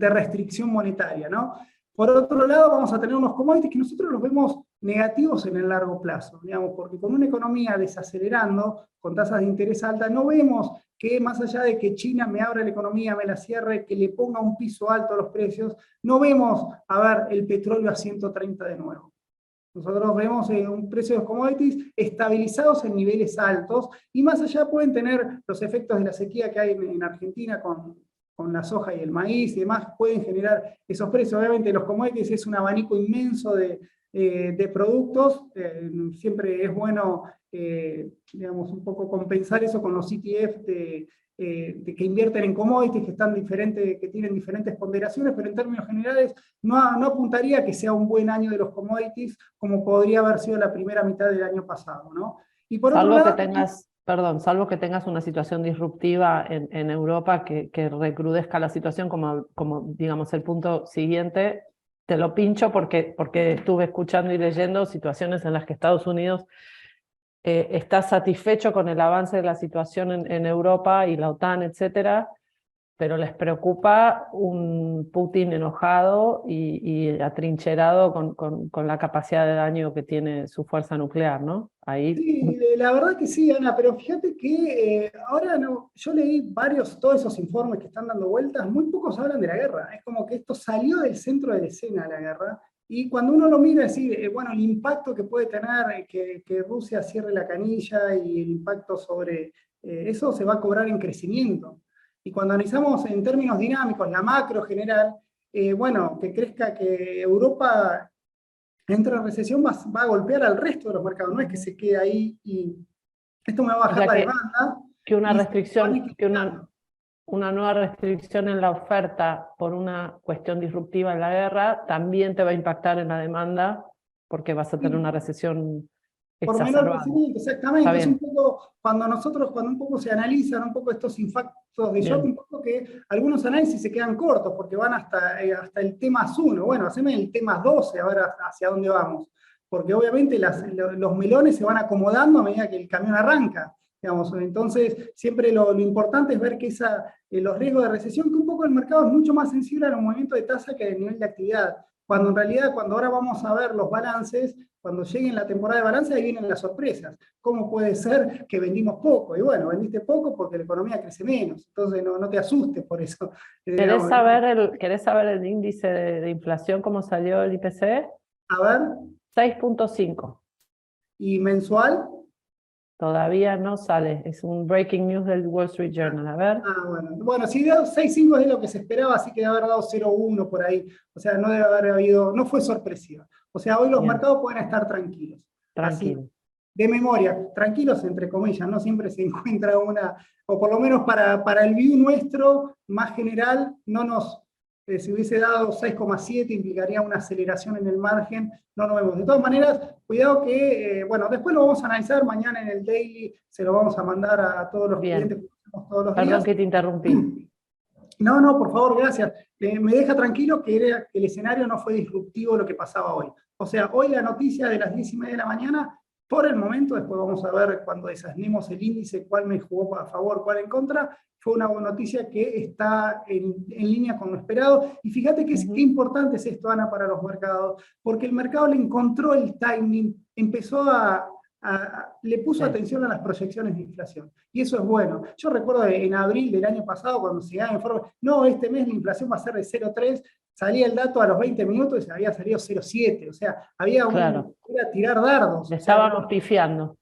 [SPEAKER 2] restricción monetaria, ¿no? Por otro lado, vamos a tener unos commodities que nosotros los vemos negativos en el largo plazo, digamos, porque con una economía desacelerando, con tasas de interés altas, no vemos que más allá de que China me abra la economía, me la cierre, que le ponga un piso alto a los precios, no vemos, a ver, el petróleo a 130 de nuevo. Nosotros vemos un precio de los commodities estabilizados en niveles altos, y más allá pueden tener los efectos de la sequía que hay en Argentina con la soja y el maíz y demás, pueden generar esos precios. Obviamente los commodities es un abanico inmenso de productos, siempre es bueno, digamos, un poco compensar eso con los ETF de que invierten en commodities que tienen diferentes ponderaciones, pero en términos generales no apuntaría a que sea un buen año de los commodities como podría haber sido la primera mitad del año pasado, ¿no? Y por otro lado,
[SPEAKER 1] salvo que tengas una situación disruptiva en Europa que recrudezca la situación como digamos el punto siguiente, te lo pincho porque estuve escuchando y leyendo situaciones en las que Estados Unidos está satisfecho con el avance de la situación en Europa y la OTAN, etcétera, pero les preocupa un Putin enojado y atrincherado con la capacidad de daño que tiene su fuerza nuclear, ¿no? Ahí...
[SPEAKER 2] Sí, la verdad que sí, Ana, pero fíjate que ahora yo leí todos esos informes que están dando vueltas, muy pocos hablan de la guerra, es como que esto salió del centro de la escena, la guerra, Y cuando uno lo mira, es decir, bueno, el impacto que puede tener que Rusia cierre la canilla y el impacto sobre eso se va a cobrar en crecimiento. Y cuando analizamos en términos dinámicos la macro general, bueno, que crezca que Europa entra en recesión va a golpear al resto de los mercados, no es que se quede ahí y esto me va a
[SPEAKER 1] O
[SPEAKER 2] bajar
[SPEAKER 1] sea
[SPEAKER 2] la demanda
[SPEAKER 1] que una
[SPEAKER 2] y se van
[SPEAKER 1] restricción,
[SPEAKER 2] equilibrando.
[SPEAKER 1] una nueva restricción en la oferta por una cuestión disruptiva en la guerra también te va a impactar en la demanda porque vas a tener una recesión
[SPEAKER 2] Por menor
[SPEAKER 1] exacerbada.
[SPEAKER 2] crecimiento,
[SPEAKER 1] Está
[SPEAKER 2] exactamente. Es un
[SPEAKER 1] bien,
[SPEAKER 2] poco, cuando un poco se analizan un poco estos impactos de shock, un
[SPEAKER 1] bien.
[SPEAKER 2] poco que algunos análisis se quedan cortos porque van hasta el temas 1. Bueno, haceme el temas 12, a ver hacia dónde vamos. Porque obviamente los melones se van acomodando a medida que el camión arranca. Digamos. Entonces, siempre lo importante es ver que los riesgos de recesión, que un poco el mercado es mucho más sensible a los movimientos de tasa que al nivel de actividad. Cuando en realidad, cuando ahora vamos a ver los balances, cuando llegue la temporada de balance, ahí vienen las sorpresas. ¿Cómo puede ser que vendimos poco? Y bueno, vendiste poco porque la economía crece menos. Entonces no te asustes por eso. Digamos,
[SPEAKER 1] ¿Querés saber el índice de inflación, cómo salió el IPC?
[SPEAKER 2] a ver,
[SPEAKER 1] 6,5.
[SPEAKER 2] y mensual.
[SPEAKER 1] Todavía no sale. Es un breaking news del Wall Street Journal. A ver.
[SPEAKER 2] Bueno, si dio 6,5 es de lo que se esperaba, así que debe haber dado 0,1 por ahí. O sea, no debe haber habido, no fue sorpresiva. O sea, hoy los
[SPEAKER 1] Bien,
[SPEAKER 2] mercados pueden estar tranquilos. Así,
[SPEAKER 1] tranquilo.
[SPEAKER 2] de memoria, tranquilos entre comillas, no siempre se encuentra una, o por lo menos para el view nuestro, más general, no nos, si hubiese dado 6,7 implicaría una aceleración en el margen, no nos vemos. De todas maneras, cuidado que, bueno, después lo vamos a analizar, mañana en el daily se lo vamos a mandar a todos los clientes
[SPEAKER 1] Bien.
[SPEAKER 2] que hacemos todos los
[SPEAKER 1] Perdón
[SPEAKER 2] días.
[SPEAKER 1] que te interrumpí.
[SPEAKER 2] No, por favor, gracias. Me deja tranquilo que el escenario no fue disruptivo lo que pasaba hoy. O sea, hoy la noticia de las 10:30 de la mañana, por el momento, después vamos a ver cuando desasnemos el índice, cuál me jugó a favor, cuál en contra, fue una buena noticia que está en línea con lo esperado. Y fíjate qué importante es esto, Ana, para los mercados, porque el mercado le encontró el timing, empezó le puso atención a las proyecciones de inflación. Y eso es bueno. Yo recuerdo en abril del año pasado, cuando se daba informe, no, este mes la inflación va a ser de 0,3, salía el dato a los 20 minutos y había salido 0,7. O sea,
[SPEAKER 1] Claro.
[SPEAKER 2] era tirar dardos.
[SPEAKER 1] Le
[SPEAKER 2] O sea,
[SPEAKER 1] estábamos pifiando.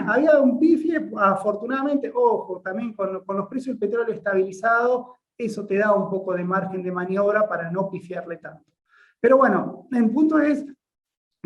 [SPEAKER 2] había un pifie, afortunadamente, ojo, también con los precios del petróleo estabilizados, eso te da un poco de margen de maniobra para no pifiarle tanto. Pero bueno, el punto es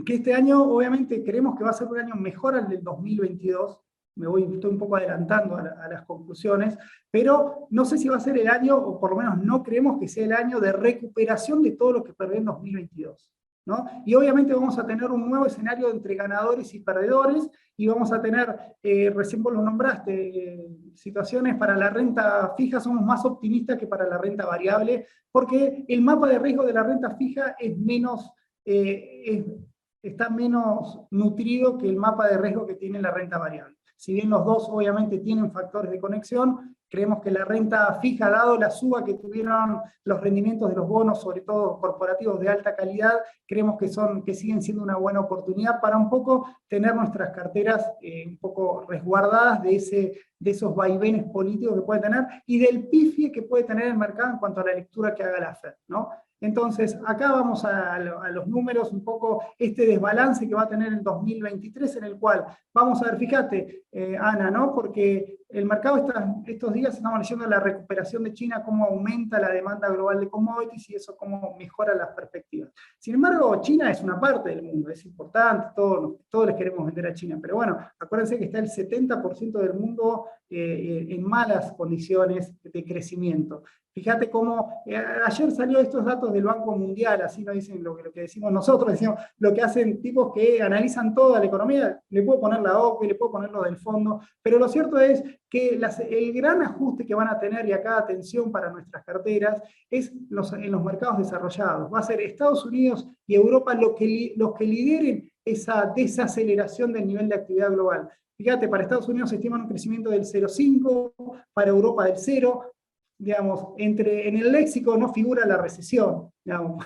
[SPEAKER 2] que este año obviamente creemos que va a ser un año mejor al del 2022, estoy un poco adelantando a las conclusiones, pero no sé si va a ser el año, o por lo menos no creemos que sea el año de recuperación de todo lo que perdió en 2022. ¿No? Y obviamente vamos a tener un nuevo escenario entre ganadores y perdedores, y vamos a tener, recién vos lo nombraste, situaciones para la renta fija, somos más optimistas que para la renta variable, porque el mapa de riesgo de la renta fija es menos, está menos nutrido que el mapa de riesgo que tiene la renta variable. Si bien los dos obviamente tienen factores de conexión, creemos que la renta fija, dado la suba que tuvieron los rendimientos de los bonos, sobre todo corporativos de alta calidad, creemos que siguen siendo una buena oportunidad para un poco tener nuestras carteras un poco resguardadas de esos vaivenes políticos que puede tener y del pifie que puede tener el mercado en cuanto a la lectura que haga la Fed, ¿no? Entonces, acá vamos a los números, un poco este desbalance que va a tener el 2023, en el cual vamos a ver, fíjate, Ana, ¿no? Porque el mercado estos días estamos leyendo la recuperación de China, cómo aumenta la demanda global de commodities y eso cómo mejora las perspectivas. Sin embargo, China es una parte del mundo, es importante, todos les queremos vender a China, pero bueno, acuérdense que está el 70% del mundo en malas condiciones de crecimiento. Fíjate cómo ayer salió estos datos del Banco Mundial, así no dicen lo que decimos nosotros, decimos lo que hacen tipos que analizan toda la economía, le puedo poner la OCDE, le puedo poner lo del fondo, pero lo cierto es que el gran ajuste que van a tener, y acá atención para nuestras carteras, es en los mercados desarrollados. Va a ser Estados Unidos y Europa los que lideren esa desaceleración del nivel de actividad global. Fíjate, para Estados Unidos se estima un crecimiento del 0,5, para Europa del 0, digamos, en el léxico no figura la recesión, digamos,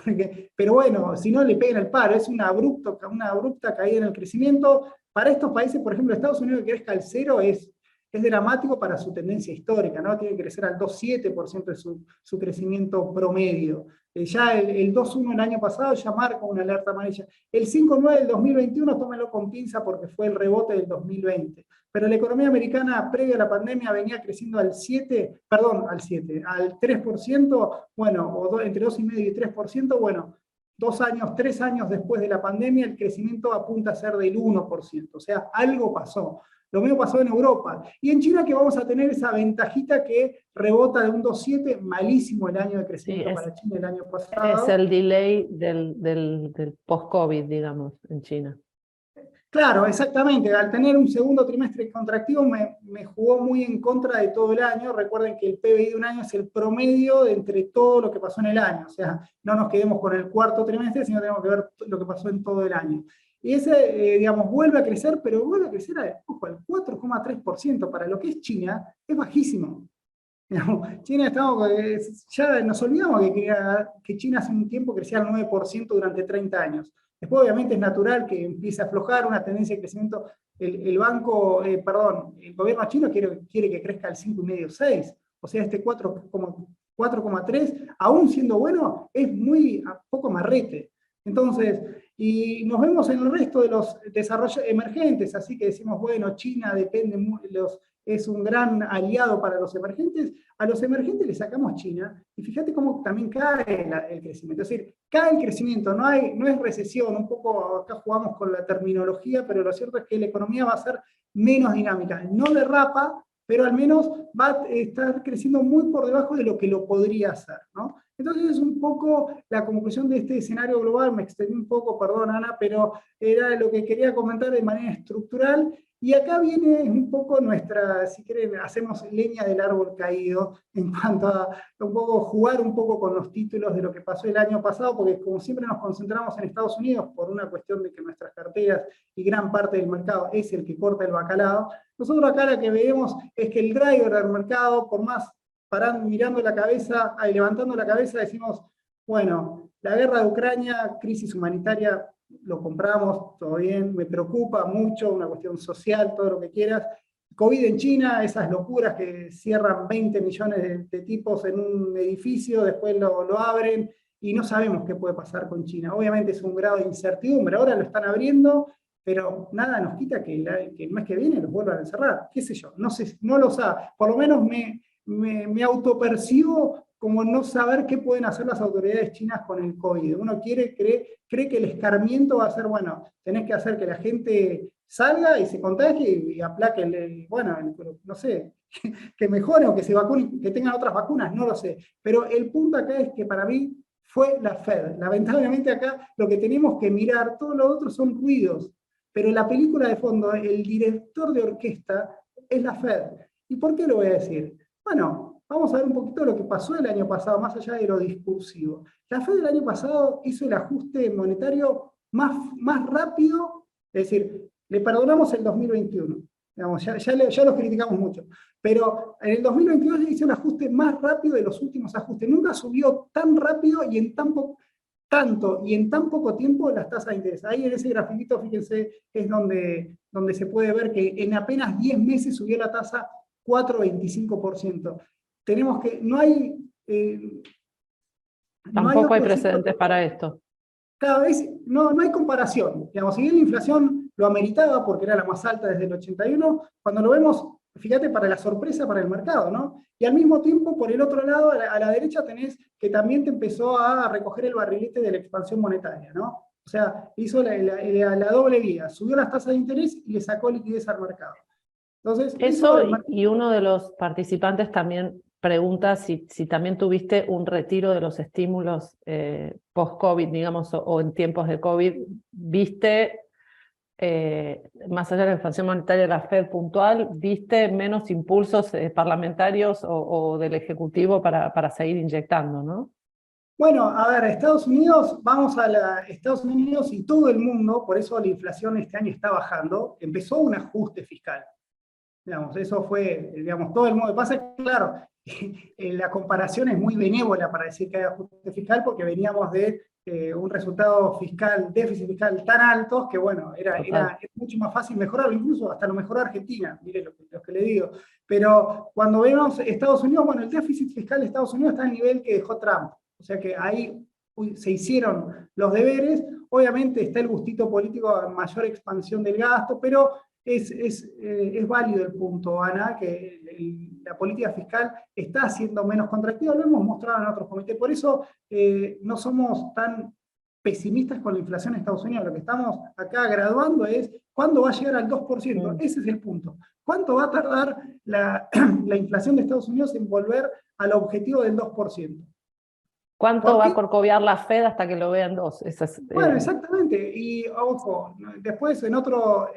[SPEAKER 2] pero bueno, si no le pegan el paro, es una abrupta caída en el crecimiento. Para estos países, por ejemplo, Estados Unidos que crezca al 0 es es dramático para su tendencia histórica, ¿no? Tiene que crecer al 2,7% de su crecimiento promedio. Ya el 2,1 el año pasado ya marca una alerta amarilla. El 5,9 del 2021, tómenlo con pinza porque fue el rebote del 2020. Pero la economía americana previa a la pandemia venía creciendo al 3%, bueno, entre 2,5 y 3%, bueno, 3 años después de la pandemia, el crecimiento apunta a ser del 1%. O sea, algo pasó. Lo mismo pasó en Europa. Y en China que vamos a tener esa ventajita que rebota de un 2,7, malísimo el año de crecimiento para China el año pasado.
[SPEAKER 1] Es el delay del post-COVID, digamos, en China.
[SPEAKER 2] Claro, exactamente. Al tener un segundo trimestre contractivo me jugó muy en contra de todo el año. Recuerden que el PBI de un año es el promedio de entre todo lo que pasó en el año. O sea, no nos quedemos con el cuarto trimestre, sino tenemos que ver lo que pasó en todo el año. Y ese, digamos, vuelve a crecer, pero vuelve a crecer al 4,3%. Para lo que es China, es bajísimo. China ya nos olvidamos que China hace un tiempo crecía al 9% durante 30 años. Después, obviamente, es natural que empiece a aflojar una tendencia de crecimiento. El gobierno chino quiere que crezca al 5,5-6. O sea, este 4,3, aún siendo bueno, es muy poco marrete. Entonces, y nos vemos en el resto de los desarrollos emergentes, así que decimos, bueno, China es un gran aliado para los emergentes. A los emergentes le sacamos China, y fíjate cómo también cae el crecimiento. Es decir, cae el crecimiento, no es recesión, un poco acá jugamos con la terminología, pero lo cierto es que la economía va a ser menos dinámica. No derrapa, pero al menos va a estar creciendo muy por debajo de lo que lo podría hacer, ¿no? Entonces es un poco la conclusión de este escenario global. Me extendí un poco, perdón Ana, pero era lo que quería comentar de manera estructural. Y acá viene un poco nuestra, si quieren, hacemos leña del árbol caído en cuanto a un poco jugar un poco con los títulos de lo que pasó el año pasado, porque como siempre nos concentramos en Estados Unidos por una cuestión de que nuestras carteras y gran parte del mercado es el que corta el bacalao. Nosotros acá lo que vemos es que el driver del mercado, por más mirando la cabeza, levantando la cabeza, decimos, bueno, la guerra de Ucrania, crisis humanitaria, lo compramos, todo bien, me preocupa mucho, una cuestión social, todo lo que quieras. COVID en China, esas locuras que cierran 20 millones de tipos en un edificio, después lo abren, y no sabemos qué puede pasar con China. Obviamente es un grado de incertidumbre, ahora lo están abriendo, pero nada nos quita que el mes que viene los vuelvan a encerrar, qué sé yo, no sé, no lo sabe, por lo menos me autopercibo como no saber qué pueden hacer las autoridades chinas con el COVID. Uno cree que el escarmiento va a ser, bueno, tenés que hacer que la gente salga y se contagie y aplaque no sé, que mejore o que se vacunen, que tengan otras vacunas, no lo sé. Pero el punto acá es que para mí fue la Fed. Lamentablemente acá lo que tenemos que mirar, todo lo otro son ruidos, pero la película de fondo, el director de orquesta es la Fed. ¿Y por qué lo voy a decir? Bueno, vamos a ver un poquito lo que pasó el año pasado, más allá de lo discursivo. La Fed el año pasado hizo el ajuste monetario más rápido, es decir, le perdonamos el 2021, digamos, ya los criticamos mucho, pero en el 2022 hizo el ajuste más rápido de los últimos ajustes. Nunca subió tan rápido y en tan poco tiempo las tasas de interés. Ahí en ese grafiquito, fíjense, es donde se puede ver que en apenas 10 meses subió la tasa 4,25%. Tenemos que,
[SPEAKER 1] Tampoco hay precedentes para esto.
[SPEAKER 2] Cada vez no hay comparación. Digamos, si bien la inflación lo ameritaba porque era la más alta desde el 81, cuando lo vemos, fíjate, para la sorpresa para el mercado, ¿no? Y al mismo tiempo, por el otro lado, a la derecha tenés que también te empezó a recoger el barrilete de la expansión monetaria, ¿no? O sea, hizo la doble vía, subió las tasas de interés y le sacó liquidez al mercado. Entonces,
[SPEAKER 1] y uno de los participantes también pregunta si también tuviste un retiro de los estímulos post-COVID, digamos, o en tiempos de COVID, ¿viste, más allá de la expansión monetaria de la Fed puntual, viste menos impulsos parlamentarios o del Ejecutivo para seguir inyectando, ¿no?
[SPEAKER 2] Bueno, a ver, Estados Unidos y todo el mundo, por eso la inflación este año está bajando, empezó un ajuste fiscal. Digamos, eso fue, digamos, todo el mundo. Pasa que, claro, la comparación es muy benévola para decir que hay ajuste fiscal, porque veníamos de un resultado fiscal, déficit fiscal tan altos, que bueno, era mucho más fácil mejorarlo, incluso hasta lo mejoró Argentina, mire lo que le digo. Pero cuando vemos Estados Unidos, bueno, el déficit fiscal de Estados Unidos está al nivel que dejó Trump, o sea que ahí se hicieron los deberes. Obviamente está el gustito político a mayor expansión del gasto, pero es válido el punto, Ana, que la política fiscal está siendo menos contractiva, lo hemos mostrado en otros comités. Por eso no somos tan pesimistas con la inflación en Estados Unidos. Lo que estamos acá graduando es cuándo va a llegar al 2%. Ese es el punto. ¿Cuánto va a tardar la inflación de Estados Unidos en volver al objetivo del 2%?
[SPEAKER 1] ¿Cuánto va a corcovear la Fed hasta que lo vean 2?
[SPEAKER 2] Bueno, exactamente. Y ojo, después en otro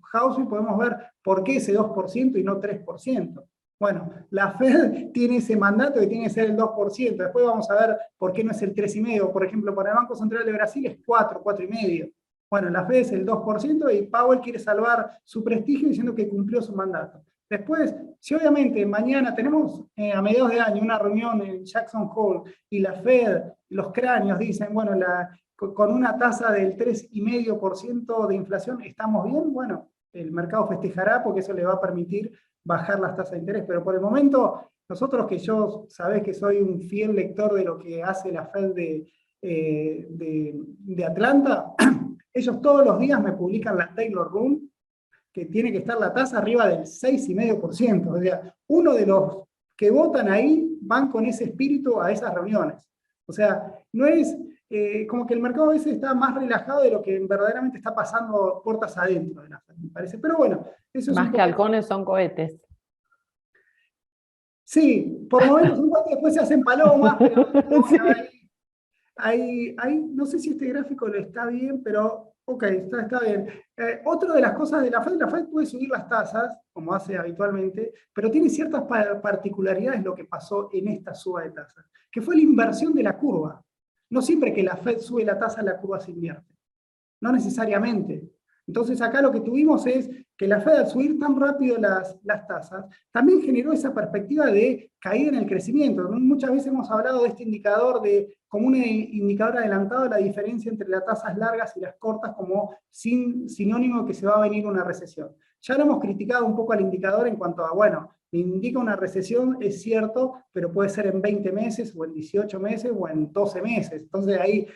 [SPEAKER 2] housing podemos ver por qué ese 2% y no 3%. Bueno, la Fed tiene ese mandato que tiene que ser el 2%. Después vamos a ver por qué no es el 3,5%. Por ejemplo, para el Banco Central de Brasil es 4,5%. Bueno, la Fed es el 2% y Powell quiere salvar su prestigio diciendo que cumplió su mandato. Después, si obviamente mañana tenemos a mediados de año una reunión en Jackson Hole y la Fed, los cráneos dicen, bueno, con una tasa del 3,5% de inflación estamos bien, bueno, el mercado festejará porque eso le va a permitir bajar las tasas de interés. Pero por el momento, nosotros que yo sabés que soy un fiel lector de lo que hace la Fed de Atlanta, ellos todos los días me publican la Taylor Rule, que tiene que estar la tasa arriba del 6,5%. O sea, uno de los que votan ahí van con ese espíritu a esas reuniones. O sea, no es como que el mercado a veces está más relajado de lo que verdaderamente está pasando puertas adentro de la Fed, me parece. Pero bueno, eso es
[SPEAKER 1] más que halcones son cohetes.
[SPEAKER 2] Sí, por momentos un poco después se hacen palomas, pero sí. No sé si este gráfico lo está bien, pero ok, está bien. Otra de las cosas de la Fed puede subir las tasas, como hace habitualmente, pero tiene ciertas particularidades lo que pasó en esta suba de tasas, que fue la inversión de la curva. No siempre que la Fed sube la tasa, la curva se invierte. No necesariamente. Entonces acá lo que tuvimos es que la Fed al subir tan rápido las tasas, también generó esa perspectiva de caída en el crecimiento. Muchas veces hemos hablado de este indicador como un indicador adelantado de la diferencia entre las tasas largas y las cortas como sinónimo de que se va a venir una recesión. Ya lo hemos criticado un poco al indicador en cuanto a, bueno, indica una recesión, es cierto, pero puede ser en 20 meses, o en 18 meses, o en 12 meses. Entonces ahí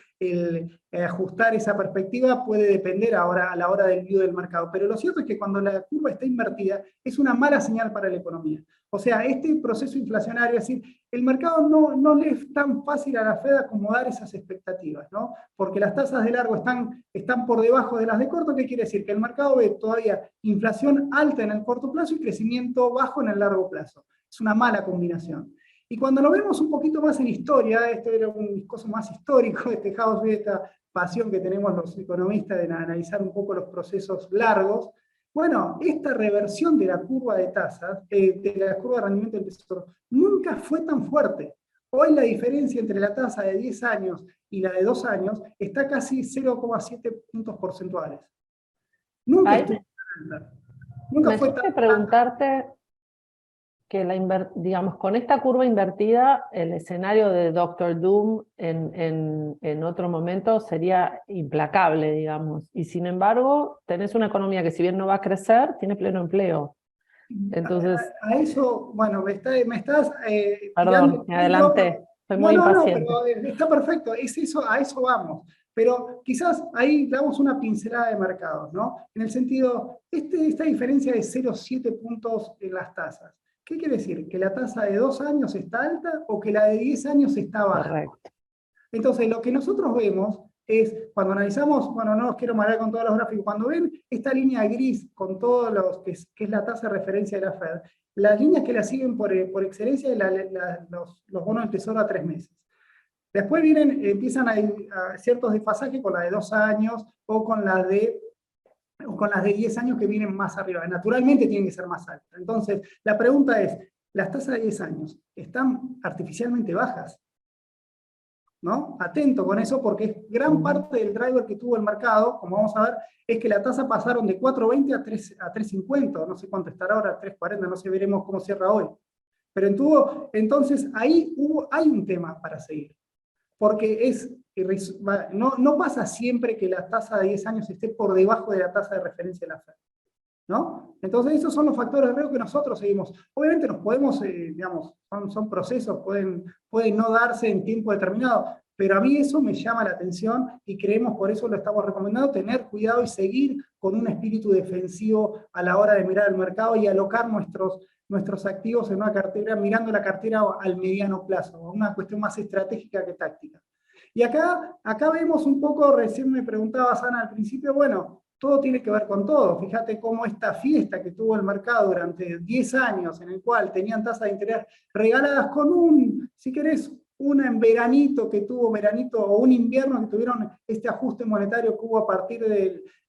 [SPEAKER 2] ajustar esa perspectiva puede depender ahora a la hora del view del mercado. Pero lo cierto es que cuando la curva está invertida, es una mala señal para la economía. O sea, este proceso inflacionario, es decir, el mercado no le es tan fácil a la Fed acomodar esas expectativas, ¿no? Porque las tasas de largo están por debajo de las de corto. ¿Qué quiere decir? Que el mercado ve todavía inflación alta en el corto plazo y crecimiento bajo en el largo plazo. Es una mala combinación. Y cuando lo vemos un poquito más en historia, este era un discurso más histórico, esta pasión que tenemos los economistas de analizar un poco los procesos largos. Bueno, esta reversión de la curva de tasas, de la curva de rendimiento del tesoro, nunca fue tan fuerte. Hoy la diferencia entre la tasa de 10 años y la de 2 años está casi 0,7 puntos porcentuales. Nunca estuvo tan alta. Nunca fue tan alta.
[SPEAKER 1] Preguntarte que digamos, con esta curva invertida, el escenario de Doctor Doom en otro momento sería implacable, digamos. Y sin embargo, tenés una economía que si bien no va a crecer, tiene pleno empleo. Entonces,
[SPEAKER 2] a eso, bueno, me estás
[SPEAKER 1] perdón, me adelanté. Soy muy impaciente.
[SPEAKER 2] No, pero está perfecto, es eso, a eso vamos. Pero quizás ahí damos una pincelada de mercados, ¿no? En el sentido, esta diferencia de 0,7 puntos en las tasas. ¿Qué quiere decir? ¿Que la tasa de 2 años está alta o que la de 10 años está baja?
[SPEAKER 1] Correcto.
[SPEAKER 2] Entonces, lo que nosotros vemos es, cuando analizamos, bueno, no os quiero marear con todos los gráficos, cuando ven esta línea gris con todos los que es la tasa de referencia de la Fed, las líneas que la siguen por excelencia es los bonos del tesoro a 3 meses. Después empiezan a ciertos desfasajes con la de 2 años o con las de 10 años que vienen más arriba. Naturalmente tienen que ser más altas. Entonces, la pregunta es, ¿las tasas de 10 años están artificialmente bajas? ¿No? Atento con eso, porque gran parte del driver que tuvo el mercado, como vamos a ver, es que la tasa pasaron de 4,20 a 3,50, no sé cuánto estará ahora, 3,40, no sé, veremos cómo cierra hoy. Pero entonces ahí hay un tema para seguir. Porque no pasa siempre que la tasa de 10 años esté por debajo de la tasa de referencia de la Fed, ¿no? Entonces esos son los factores de riesgo que nosotros seguimos. Obviamente nos podemos, digamos, son procesos, pueden no darse en tiempo determinado, pero a mí eso me llama la atención y creemos, por eso lo estamos recomendando, tener cuidado y seguir con un espíritu defensivo a la hora de mirar el mercado y alocar nuestros activos en una cartera, mirando la cartera al mediano plazo, una cuestión más estratégica que táctica. Y acá vemos un poco, recién me preguntabas, Ana, al principio, bueno, todo tiene que ver con todo. Fíjate cómo esta fiesta que tuvo el mercado durante 10 años, en el cual tenían tasas de interés regaladas con si querés, en veranito o un invierno que tuvieron este ajuste monetario que hubo a partir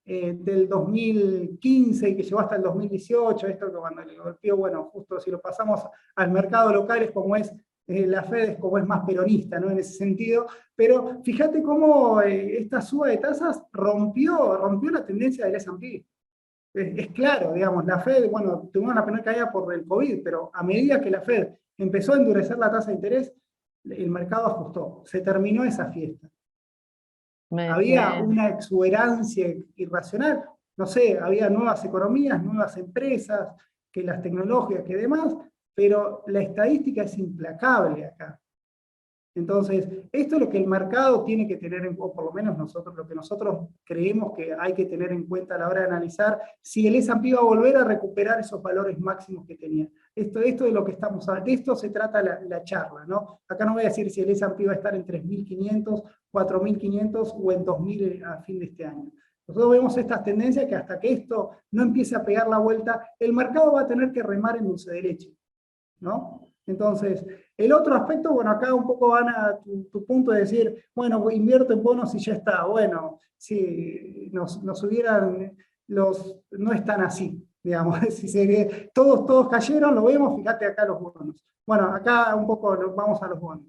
[SPEAKER 2] del 2015 y que llegó hasta el 2018, esto que cuando le golpeó, bueno, justo si lo pasamos al mercado local es como es, la Fed es como es más peronista, ¿no? En ese sentido, pero fíjate cómo esta suba de tasas rompió la tendencia del S&P. Es claro, digamos, la Fed, bueno, tuvo una primera caída por el COVID, pero a medida que la Fed empezó a endurecer la tasa de interés, el mercado ajustó, se terminó esa fiesta. Había una exuberancia irracional, no sé, había nuevas economías, nuevas empresas, que las tecnológicas, que demás, pero la estadística es implacable acá. Entonces, esto es lo que el mercado tiene que tener, o por lo menos lo que nosotros creemos que hay que tener en cuenta a la hora de analizar si el S&P va a volver a recuperar esos valores máximos que tenía. Esto es lo que estamos hablando, de esto se trata la charla, ¿no? Acá no voy a decir si el S&P va a estar en 3.500, 4.500 o en 2.000 a fin de este año. Nosotros vemos estas tendencias que hasta que esto no empiece a pegar la vuelta, el mercado va a tener que remar en dulce de leche, ¿no? Entonces, el otro aspecto, bueno, acá un poco van a tu punto de decir, bueno, invierto en bonos y ya está. Bueno, si nos hubieran, no están así, digamos. Si todos cayeron, lo vemos, fíjate acá los bonos. Bueno, acá un poco vamos a los bonos.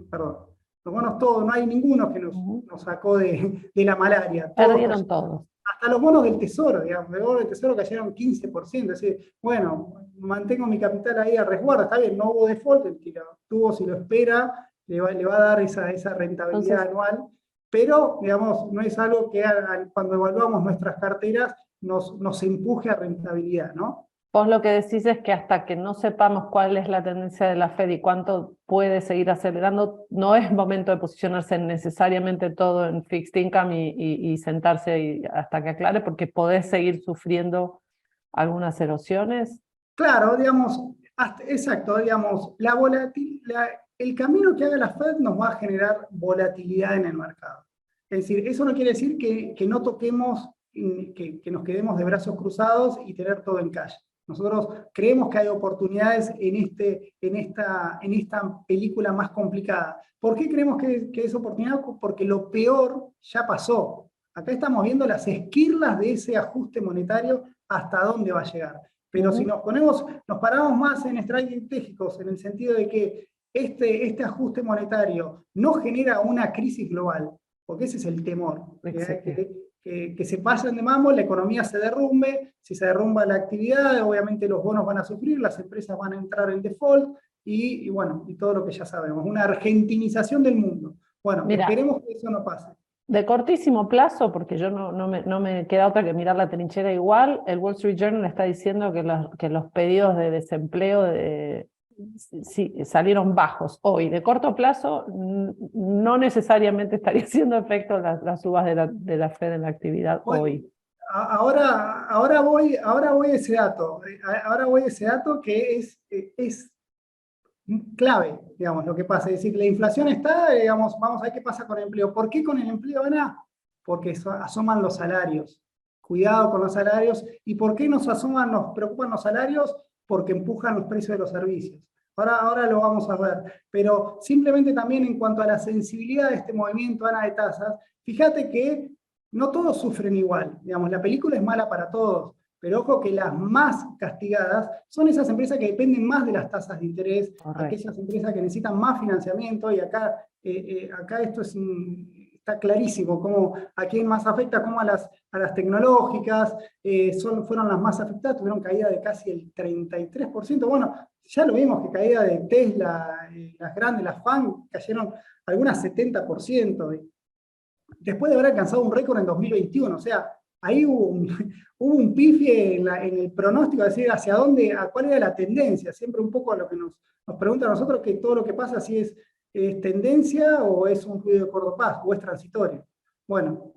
[SPEAKER 2] Perdón. Los bonos todos, no hay ninguno que nos sacó de la malaria.
[SPEAKER 1] Perdieron todos.
[SPEAKER 2] Hasta los bonos del tesoro, digamos, los bonos del tesoro cayeron 15%, es decir, bueno, mantengo mi capital ahí a resguardo, está bien, no hubo default, el que lo tuvo, si lo espera, le va a dar esa rentabilidad anual, pero, digamos, no es algo que cuando evaluamos nuestras carteras nos empuje a rentabilidad, ¿no?
[SPEAKER 1] Vos lo que decís es que hasta que no sepamos cuál es la tendencia de la Fed y cuánto puede seguir acelerando, no es momento de posicionarse necesariamente todo en fixed income y sentarse hasta que aclare, porque podés seguir sufriendo algunas erosiones.
[SPEAKER 2] Claro, digamos, exacto, digamos, el camino que haga la Fed nos va a generar volatilidad en el mercado. Es decir, eso no quiere decir que no toquemos, que nos quedemos de brazos cruzados y tener todo en cash. Nosotros creemos que hay oportunidades en esta película más complicada. ¿Por qué creemos que es oportunidad? Porque lo peor ya pasó. Acá estamos viendo las esquirlas de ese ajuste monetario hasta dónde va a llegar. Pero si nos paramos más en estratégicos, en el sentido de que este ajuste monetario no genera una crisis global, porque ese es el temor, que se pasen de mambo, la economía se derrumbe, si se derrumba la actividad, obviamente los bonos van a sufrir, las empresas van a entrar en default, y bueno, y todo lo que ya sabemos, una argentinización del mundo. Bueno, esperemos que eso no pase.
[SPEAKER 1] De cortísimo plazo, porque yo no me queda otra que mirar la trinchera igual, el Wall Street Journal está diciendo que los pedidos de desempleo salieron bajos hoy. De corto plazo, no necesariamente estaría haciendo efecto las subas de la Fed en la actividad hoy.
[SPEAKER 2] Ahora voy a ese dato. Ahora voy a ese dato que es clave, digamos, lo que pasa. Es decir, la inflación está, digamos, vamos a ver qué pasa con el empleo. ¿Por qué con el empleo, Ana? Porque asoman los salarios. Cuidado con los salarios. ¿Y por qué nos preocupan los salarios? Porque empujan los precios de los servicios. Ahora lo vamos a ver. Pero simplemente también en cuanto a la sensibilidad de este movimiento, Ana, de tasas, fíjate que no todos sufren igual. Digamos, la película es mala para todos. Pero ojo que las más castigadas son esas empresas que dependen más de las tasas de interés, aquellas empresas que necesitan más financiamiento, y acá esto está está clarísimo cómo, a quién más afecta, cómo a las tecnológicas, fueron las más afectadas, tuvieron caída de casi el 33%. Bueno, ya lo vimos que caída de Tesla, las grandes, las FAN, cayeron algunas 70%. Después de haber alcanzado un récord en 2021, o sea, ahí hubo un pifie en el pronóstico, es decir, hacia dónde, a cuál era la tendencia, siempre un poco a lo que nos preguntan a nosotros, que todo lo que pasa si es tendencia o es un ruido de corto plazo, o es transitorio. Bueno,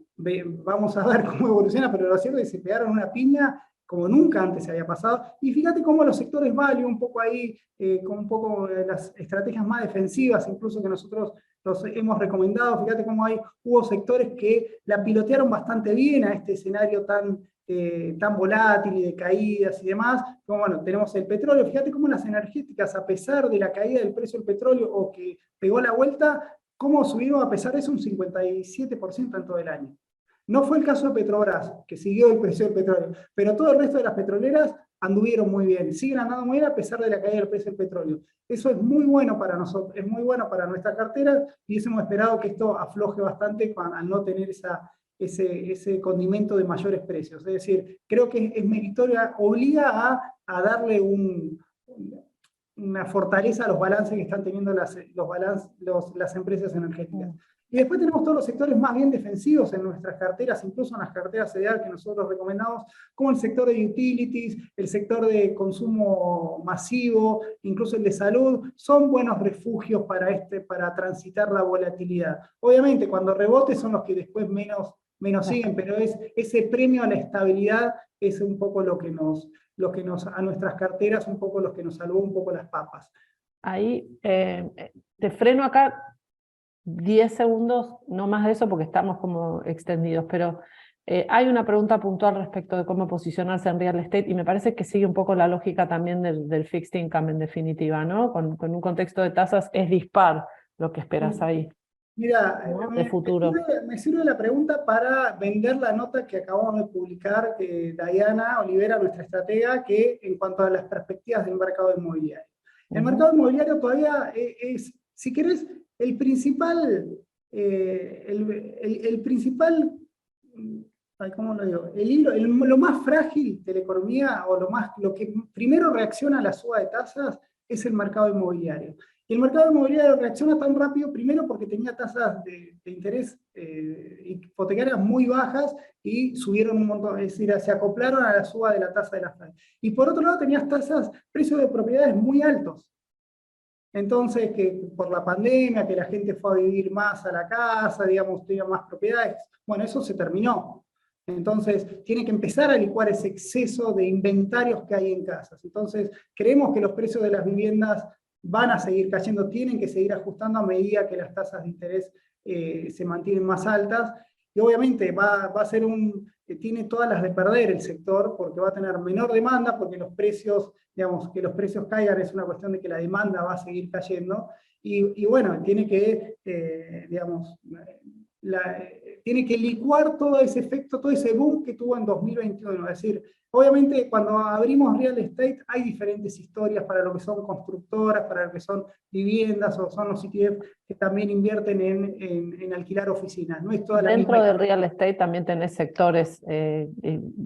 [SPEAKER 2] vamos a ver cómo evoluciona, pero lo cierto es que se pegaron una piña como nunca antes se había pasado, y fíjate cómo los sectores value un poco ahí, con un poco las estrategias más defensivas, incluso que nosotros los hemos recomendado, fíjate cómo hubo sectores que la pilotearon bastante bien a este escenario tan volátil y de caídas y demás, como bueno, tenemos el petróleo, fíjate cómo las energéticas, a pesar de la caída del precio del petróleo o que pegó la vuelta, cómo subieron a pesar de eso un 57% en todo el año. No fue el caso de Petrobras, que siguió el precio del petróleo, pero todo el resto de las petroleras anduvieron muy bien, siguen andando muy bien a pesar de la caída del precio del petróleo. Eso es muy bueno para nosotros, es muy bueno para nuestra cartera, y hemos esperado que esto afloje bastante al no tener ese condimento de mayores precios. Es decir, creo que es meritoria, obliga a darle una fortaleza a los balances que están teniendo las empresas energéticas. Y después tenemos todos los sectores más bien defensivos en nuestras carteras, incluso en las carteras CDR que nosotros recomendamos, como el sector de utilities, el sector de consumo masivo, incluso el de salud, son buenos refugios para transitar la volatilidad. Obviamente, cuando rebote son los que después menos siguen, pero ese premio a la estabilidad es un poco a nuestras carteras, un poco los que nos salvó un poco las papas.
[SPEAKER 1] Ahí te freno acá 10 segundos, no más de eso porque estamos como extendidos, pero hay una pregunta puntual respecto de cómo posicionarse en real estate, y me parece que sigue un poco la lógica también del fixed income en definitiva, ¿no? Con un contexto de tasas es dispar lo que esperas ahí.
[SPEAKER 2] Mira,
[SPEAKER 1] ¿no? De futuro.
[SPEAKER 2] me sirve la pregunta para vender la nota que acabamos de publicar, Diana Olivera, nuestra estratega, que en cuanto a las perspectivas del mercado inmobiliario. El mercado inmobiliario todavía es, si querés, el principal, ¿cómo lo digo? Lo más frágil de la economía, o lo que primero reacciona a la suba de tasas, es el mercado inmobiliario. Y el mercado inmobiliario reacciona tan rápido, primero porque tenía tasas de interés hipotecarias muy bajas y subieron un montón, es decir, se acoplaron a la suba de la tasa de la Fed. Y por otro lado tenías precios de propiedades muy altos. Entonces, que por la pandemia, que la gente fue a vivir más a la casa, digamos, tenía más propiedades, bueno, eso se terminó. Entonces, tiene que empezar a licuar ese exceso de inventarios que hay en casas. Entonces, creemos que los precios de las viviendas van a seguir cayendo, tienen que seguir ajustando a medida que las tasas de interés se mantienen más altas. Y obviamente va a ser tiene todas las de perder el sector, porque va a tener menor demanda, porque los precios, digamos, que los precios caigan es una cuestión de que la demanda va a seguir cayendo, y bueno, tiene que, digamos, tiene que licuar todo ese efecto, todo ese boom que tuvo en 2021, es decir, obviamente cuando abrimos real estate hay diferentes historias para lo que son constructoras, para lo que son viviendas, o son los ETF que también invierten en alquilar oficinas. No es toda la
[SPEAKER 1] Dentro
[SPEAKER 2] misma.
[SPEAKER 1] del real estate también tenés sectores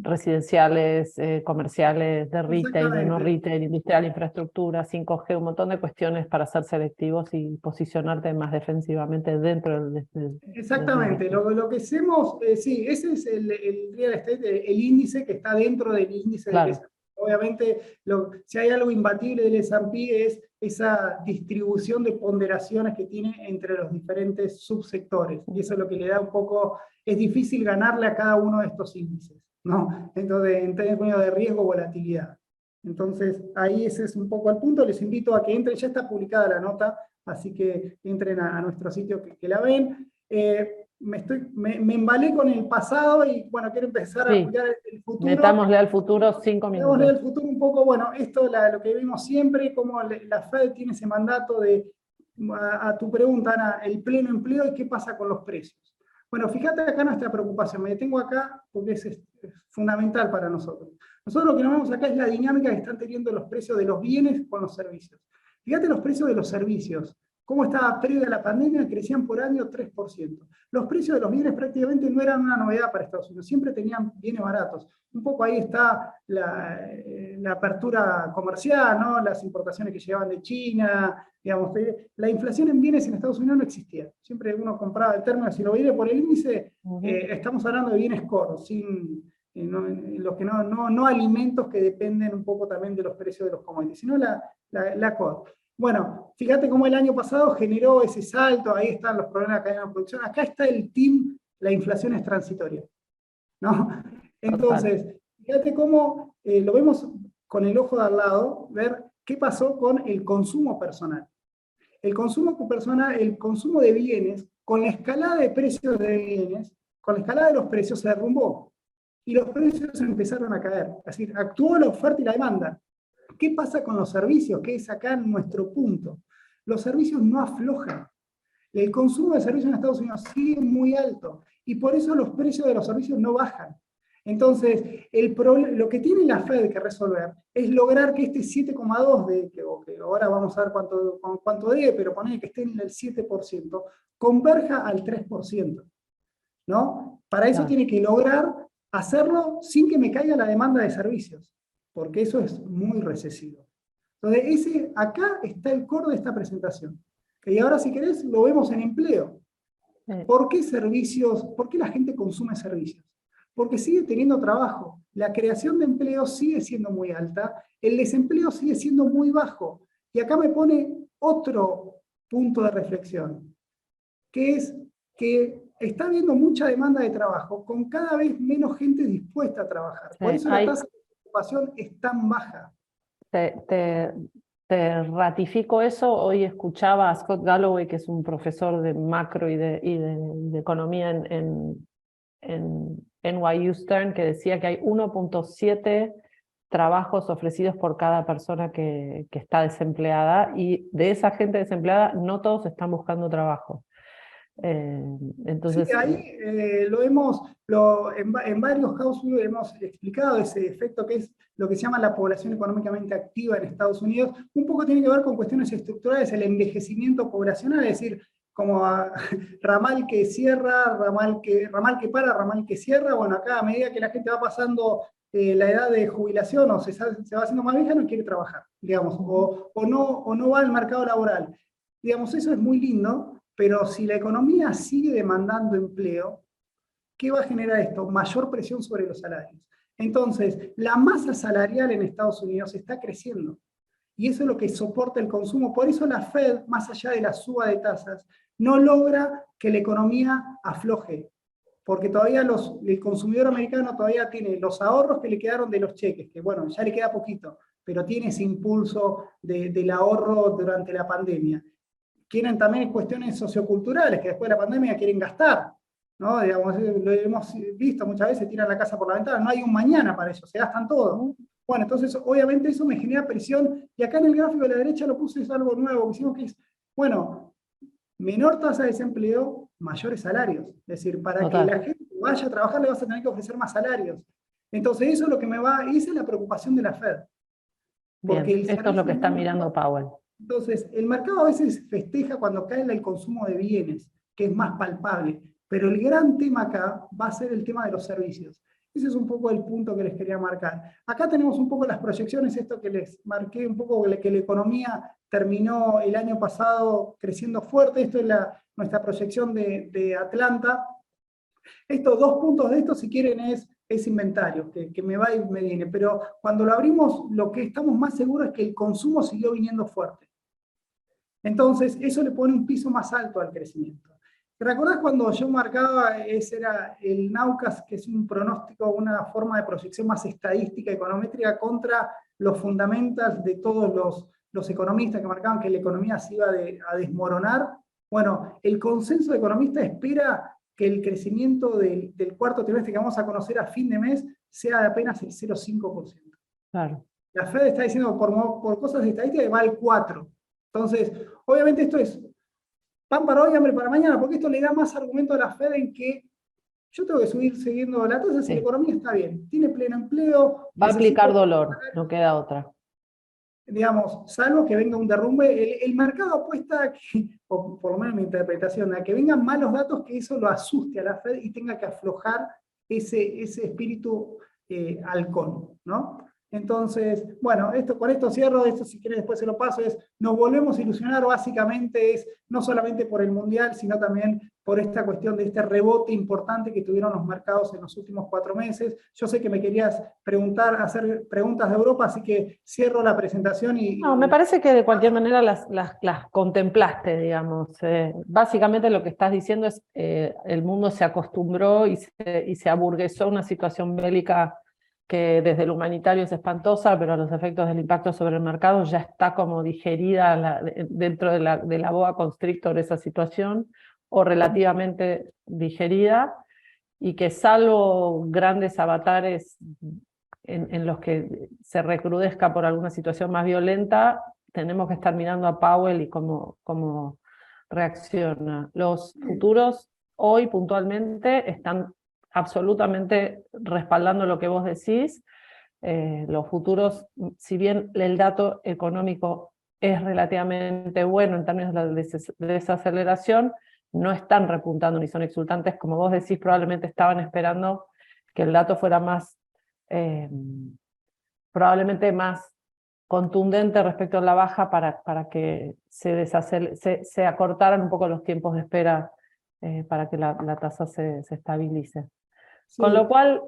[SPEAKER 1] residenciales, comerciales, de retail, de no retail, industrial, infraestructura, 5G, un montón de cuestiones para ser selectivos y posicionarte más defensivamente dentro del
[SPEAKER 2] Exactamente, lo que hacemos, sí, ese es el real estate, el índice que está dentro del índice del S&P. Obviamente, si hay algo imbatible del S&P es esa distribución de ponderaciones que tiene entre los diferentes subsectores, y eso es lo que le da un poco, es difícil ganarle a cada uno de estos índices, ¿no? Entonces, en términos de riesgo, volatilidad. Entonces, ahí ese es un poco el punto. Les invito a que entren, ya está publicada la nota, así que entren a nuestro sitio que la ven. Me embalé con el pasado y bueno, quiero empezar a explicar el futuro.
[SPEAKER 1] Metámosle al futuro 5 minutos.
[SPEAKER 2] Metámosle al futuro un poco, bueno, esto lo que vimos siempre, cómo la Fed tiene ese mandato de, a tu pregunta, Ana, el pleno empleo y qué pasa con los precios. Bueno, fíjate acá nuestra preocupación, me detengo acá porque es fundamental para nosotros. Nosotros lo que nos vemos acá es la dinámica que están teniendo los precios de los bienes con los servicios. Fíjate los precios de los servicios. cómo estaba previo a la pandemia, crecían por año 3%. Los precios de los bienes prácticamente no eran una novedad para Estados Unidos, siempre tenían bienes baratos. Un poco ahí está la apertura comercial, ¿no? Las importaciones que llegaban de China, digamos, la inflación en bienes en Estados Unidos no existía. Siempre uno compraba el término, si lo viene por el índice, estamos hablando de bienes core, sin, los que no alimentos que dependen un poco también de los precios de los commodities, sino la core. Bueno, fíjate cómo el año pasado generó ese salto, ahí están los problemas de cadena de producción, acá está el team, la inflación es transitoria, ¿no? Entonces, fíjate cómo lo vemos con el ojo de al lado, ver qué pasó con el consumo personal. El consumo personal, el consumo de bienes, con la escalada de precios de bienes, con la escalada de los precios se derrumbó. Y los precios empezaron a caer. Es decir, actuó la oferta y la demanda. ¿Qué pasa con los servicios? Que es acá nuestro punto. Los servicios no aflojan. El consumo de servicios en Estados Unidos sigue muy alto y por eso los precios de los servicios no bajan. Entonces, lo que tiene la Fed que resolver es lograr que este 7,2, que ahora vamos a ver cuánto debe, pero poner que esté en el 7%, converja al 3%. ¿No? Para eso tiene que lograr hacerlo sin que me caiga la demanda de servicios, porque eso es muy recesivo. Entonces, acá está el core de esta presentación. Y ahora, si querés, lo vemos en empleo. ¿Por qué servicios? ¿Por qué la gente consume servicios? Porque sigue teniendo trabajo. La creación de empleo sigue siendo muy alta, el desempleo sigue siendo muy bajo. Y acá me pone otro punto de reflexión, que es que está habiendo mucha demanda de trabajo, con cada vez menos gente dispuesta a trabajar. Por eso la tasa de ocupación es tan baja.
[SPEAKER 1] Te ratifico eso. Hoy escuchaba a Scott Galloway, que es un profesor de macro y de economía en NYU Stern, que decía que hay 1.7 trabajos ofrecidos por cada persona que está desempleada, y de esa gente desempleada no todos están buscando trabajo. Entonces,
[SPEAKER 2] sí, ahí en varios casos hemos explicado ese efecto que es lo que se llama la población económicamente activa en Estados Unidos. Un poco tiene que ver con cuestiones estructurales, el envejecimiento poblacional, es decir, como ramal que cierra, ramal que para, ramal que cierra. Bueno, acá a medida que la gente va pasando la edad de jubilación o se va haciendo más vieja, no quiere trabajar, digamos, o no va al mercado laboral. Digamos, eso es muy lindo, pero si la economía sigue demandando empleo, ¿qué va a generar esto? Mayor presión sobre los salarios. Entonces, la masa salarial en Estados Unidos está creciendo. Y eso es lo que soporta el consumo. Por eso la Fed, más allá de la suba de tasas, no logra que la economía afloje. Porque todavía el consumidor americano todavía tiene los ahorros que le quedaron de los cheques, que bueno, ya le queda poquito, pero tiene ese impulso del ahorro durante la pandemia. Quieren también cuestiones socioculturales, que después de la pandemia quieren gastar, ¿no? Digamos, lo hemos visto muchas veces, tiran la casa por la ventana, no hay un mañana para eso, se gastan todo. Bueno, entonces obviamente eso me genera presión, y acá en el gráfico de la derecha lo puse, es algo nuevo, que es, bueno, menor tasa de desempleo, mayores salarios. Es decir, para que la gente vaya a trabajar le vas a tener que ofrecer más salarios. Entonces eso es lo que esa es la preocupación de la Fed.
[SPEAKER 1] Porque esto es lo que está mirando Powell.
[SPEAKER 2] Entonces, el mercado a veces festeja cuando cae el consumo de bienes, que es más palpable, pero el gran tema acá va a ser el tema de los servicios. Ese es un poco el punto que les quería marcar. Acá tenemos un poco las proyecciones, esto que les marqué, un poco que la economía terminó el año pasado creciendo fuerte. Esto es nuestra proyección de Atlanta. Estos dos puntos de esto, si quieren, es inventario, que me va y me viene. Pero cuando lo abrimos, lo que estamos más seguros es que el consumo siguió viniendo fuerte. Entonces, eso le pone un piso más alto al crecimiento. ¿Te recordás cuando yo marcaba, ese era el Naucas, que es un pronóstico, una forma de proyección más estadística, econométrica, contra los fundamentals de todos los economistas que marcaban que la economía se iba a desmoronar? Bueno, el consenso de economistas espera que el crecimiento del cuarto trimestre que vamos a conocer a fin de mes sea de apenas el 0,5%.
[SPEAKER 1] Claro.
[SPEAKER 2] La Fed está diciendo por cosas de estadística que va al 4%. Entonces, obviamente esto es pan para hoy, hambre para mañana, porque esto le da más argumento a la Fed en que yo tengo que seguir siguiendo la tasa si la economía está bien, tiene pleno empleo.
[SPEAKER 1] Va a aplicar dolor, no queda otra.
[SPEAKER 2] digamos, salvo que venga un derrumbe, el mercado apuesta, o por lo menos mi interpretación, a que vengan malos datos, que eso lo asuste a la Fed y tenga que aflojar ese espíritu halcón, ¿no? Entonces, bueno, con esto cierro, esto si quieres después se lo paso, nos volvemos a ilusionar, básicamente es no solamente por el Mundial, sino también por esta cuestión de este rebote importante que tuvieron los mercados en los últimos 4 meses. Yo sé que me querías hacer preguntas de Europa, así que cierro la presentación
[SPEAKER 1] No, me parece que de cualquier manera las contemplaste, digamos. Básicamente lo que estás diciendo es el mundo se acostumbró y se aburguesó a una situación bélica que desde el humanitario es espantosa, pero a los efectos del impacto sobre el mercado ya está como digerida dentro de la boa constrictor esa situación, o relativamente digerida, y que salvo grandes avatares en los que se recrudezca por alguna situación más violenta, tenemos que estar mirando a Powell y cómo reacciona. Los futuros hoy puntualmente están absolutamente respaldando lo que vos decís. Los futuros, si bien el dato económico es relativamente bueno en términos de desaceleración, no están repuntando ni son exultantes. Como vos decís, probablemente estaban esperando que el dato fuera más, probablemente más contundente respecto a la baja para que se acortaran un poco los tiempos de espera para que la tasa se estabilice.
[SPEAKER 2] sí.
[SPEAKER 1] Con lo cual,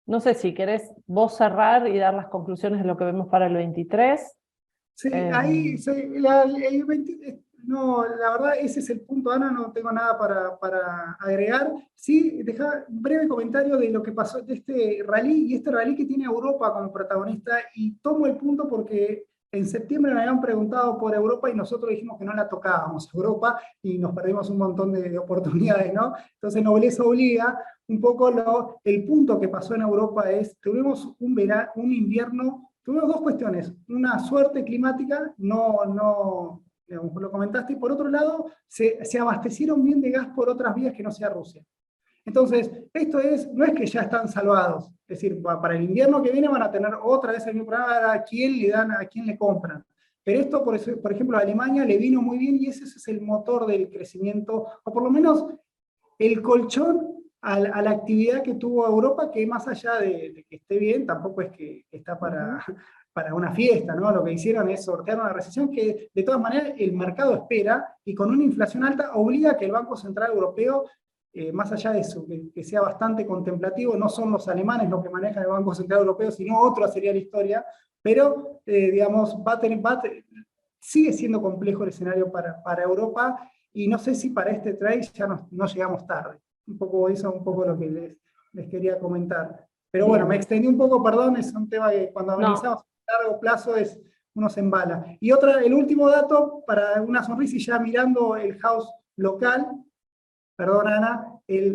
[SPEAKER 1] no sé si querés vos cerrar y dar las conclusiones de lo que vemos para el 23.
[SPEAKER 2] Sí, ahí, no, la verdad ese es el punto, Ana, no tengo nada para agregar. Sí, deja un breve comentario de lo que pasó de este rally, y este rally que tiene a Europa como protagonista, y tomo el punto porque en septiembre nos habían preguntado por Europa y nosotros dijimos que no la tocábamos a Europa y nos perdimos un montón de oportunidades, ¿no? Entonces Nobleza obliga, un poco el punto que pasó en Europa es, tuvimos un invierno. Tuvimos dos cuestiones, una suerte climática, digamos, lo comentaste, y por otro lado, se abastecieron bien de gas por otras vías que no sea Rusia. Entonces, no es que ya están salvados, es decir, para el invierno que viene van a tener otra vez el mismo problema, a quién le dan, a quién le compran. Pero esto, por ejemplo, a Alemania le vino muy bien y ese es el motor del crecimiento, o por lo menos el colchón a la actividad que tuvo Europa, que más allá de que esté bien, tampoco es que está para una fiesta, ¿no? Lo que hicieron es sortear una recesión que de todas maneras el mercado espera, y con una inflación alta obliga a que el Banco Central Europeo, más allá de eso, que sea bastante contemplativo, no son los alemanes los que manejan el Banco Central Europeo, sino otra sería la historia, pero digamos, sigue siendo complejo el escenario para Europa, y no sé si para este trade ya no llegamos tarde. Un poco eso, un poco lo que les quería comentar. Pero bueno, me extendí un poco, perdón, es un tema que cuando analizamos a largo plazo uno se embala. Y el último dato, para una sonrisa y ya mirando el house local, perdón Ana,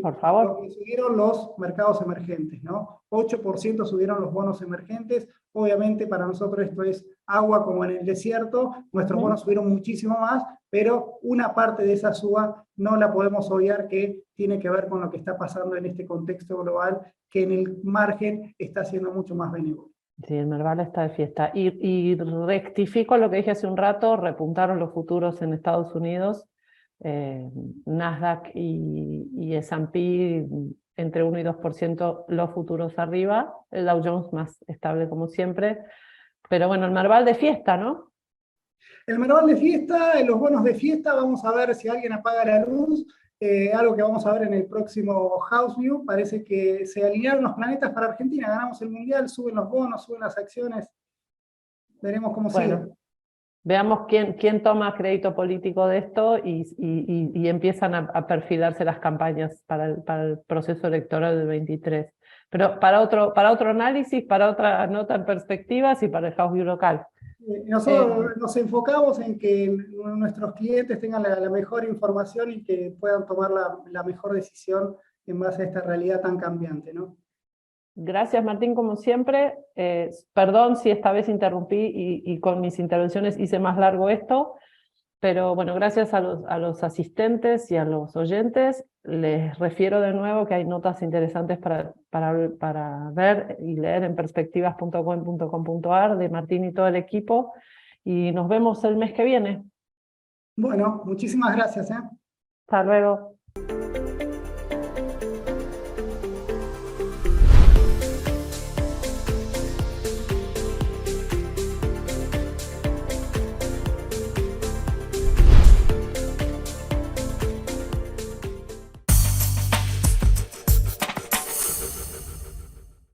[SPEAKER 1] Por favor.
[SPEAKER 2] lo que subieron los mercados emergentes, ¿no? 8% subieron los bonos emergentes. Obviamente para nosotros esto es agua como en el desierto, nuestros bonos subieron muchísimo más, pero una parte de esa suba no la podemos obviar, que tiene que ver con lo que está pasando en este contexto global, que en el margen está siendo mucho más benévolo.
[SPEAKER 1] Sí, el Merval está de fiesta. Y rectifico lo que dije hace un rato, repuntaron los futuros en Estados Unidos, Nasdaq y S&P entre 1 y 2% los futuros arriba, el Dow Jones más estable como siempre, pero bueno, el Merval de fiesta, ¿no?
[SPEAKER 2] El Merval de fiesta, los bonos de fiesta, vamos a ver si alguien apaga la luz, algo que vamos a ver en el próximo House View. Parece que se alinearon los planetas para Argentina, ganamos el Mundial, suben los bonos, suben las acciones, veremos cómo sigue.
[SPEAKER 1] Veamos quién toma crédito político de esto y empiezan a perfilarse las campañas para el proceso electoral del 23. Pero para otro análisis, para otra nota en perspectivas y para el House View local.
[SPEAKER 2] Nosotros nos enfocamos en que nuestros clientes tengan la mejor información y que puedan tomar la mejor decisión en base a esta realidad tan cambiante, ¿no?
[SPEAKER 1] Gracias, Martín, como siempre. Perdón si esta vez interrumpí y con mis intervenciones hice más largo esto. Pero bueno, gracias a los asistentes y a los oyentes, les refiero de nuevo que hay notas interesantes para ver y leer en perspectivas.com.ar de Martín y todo el equipo, y nos vemos el mes que viene.
[SPEAKER 2] Bueno, muchísimas gracias, ¿eh?
[SPEAKER 1] Hasta luego.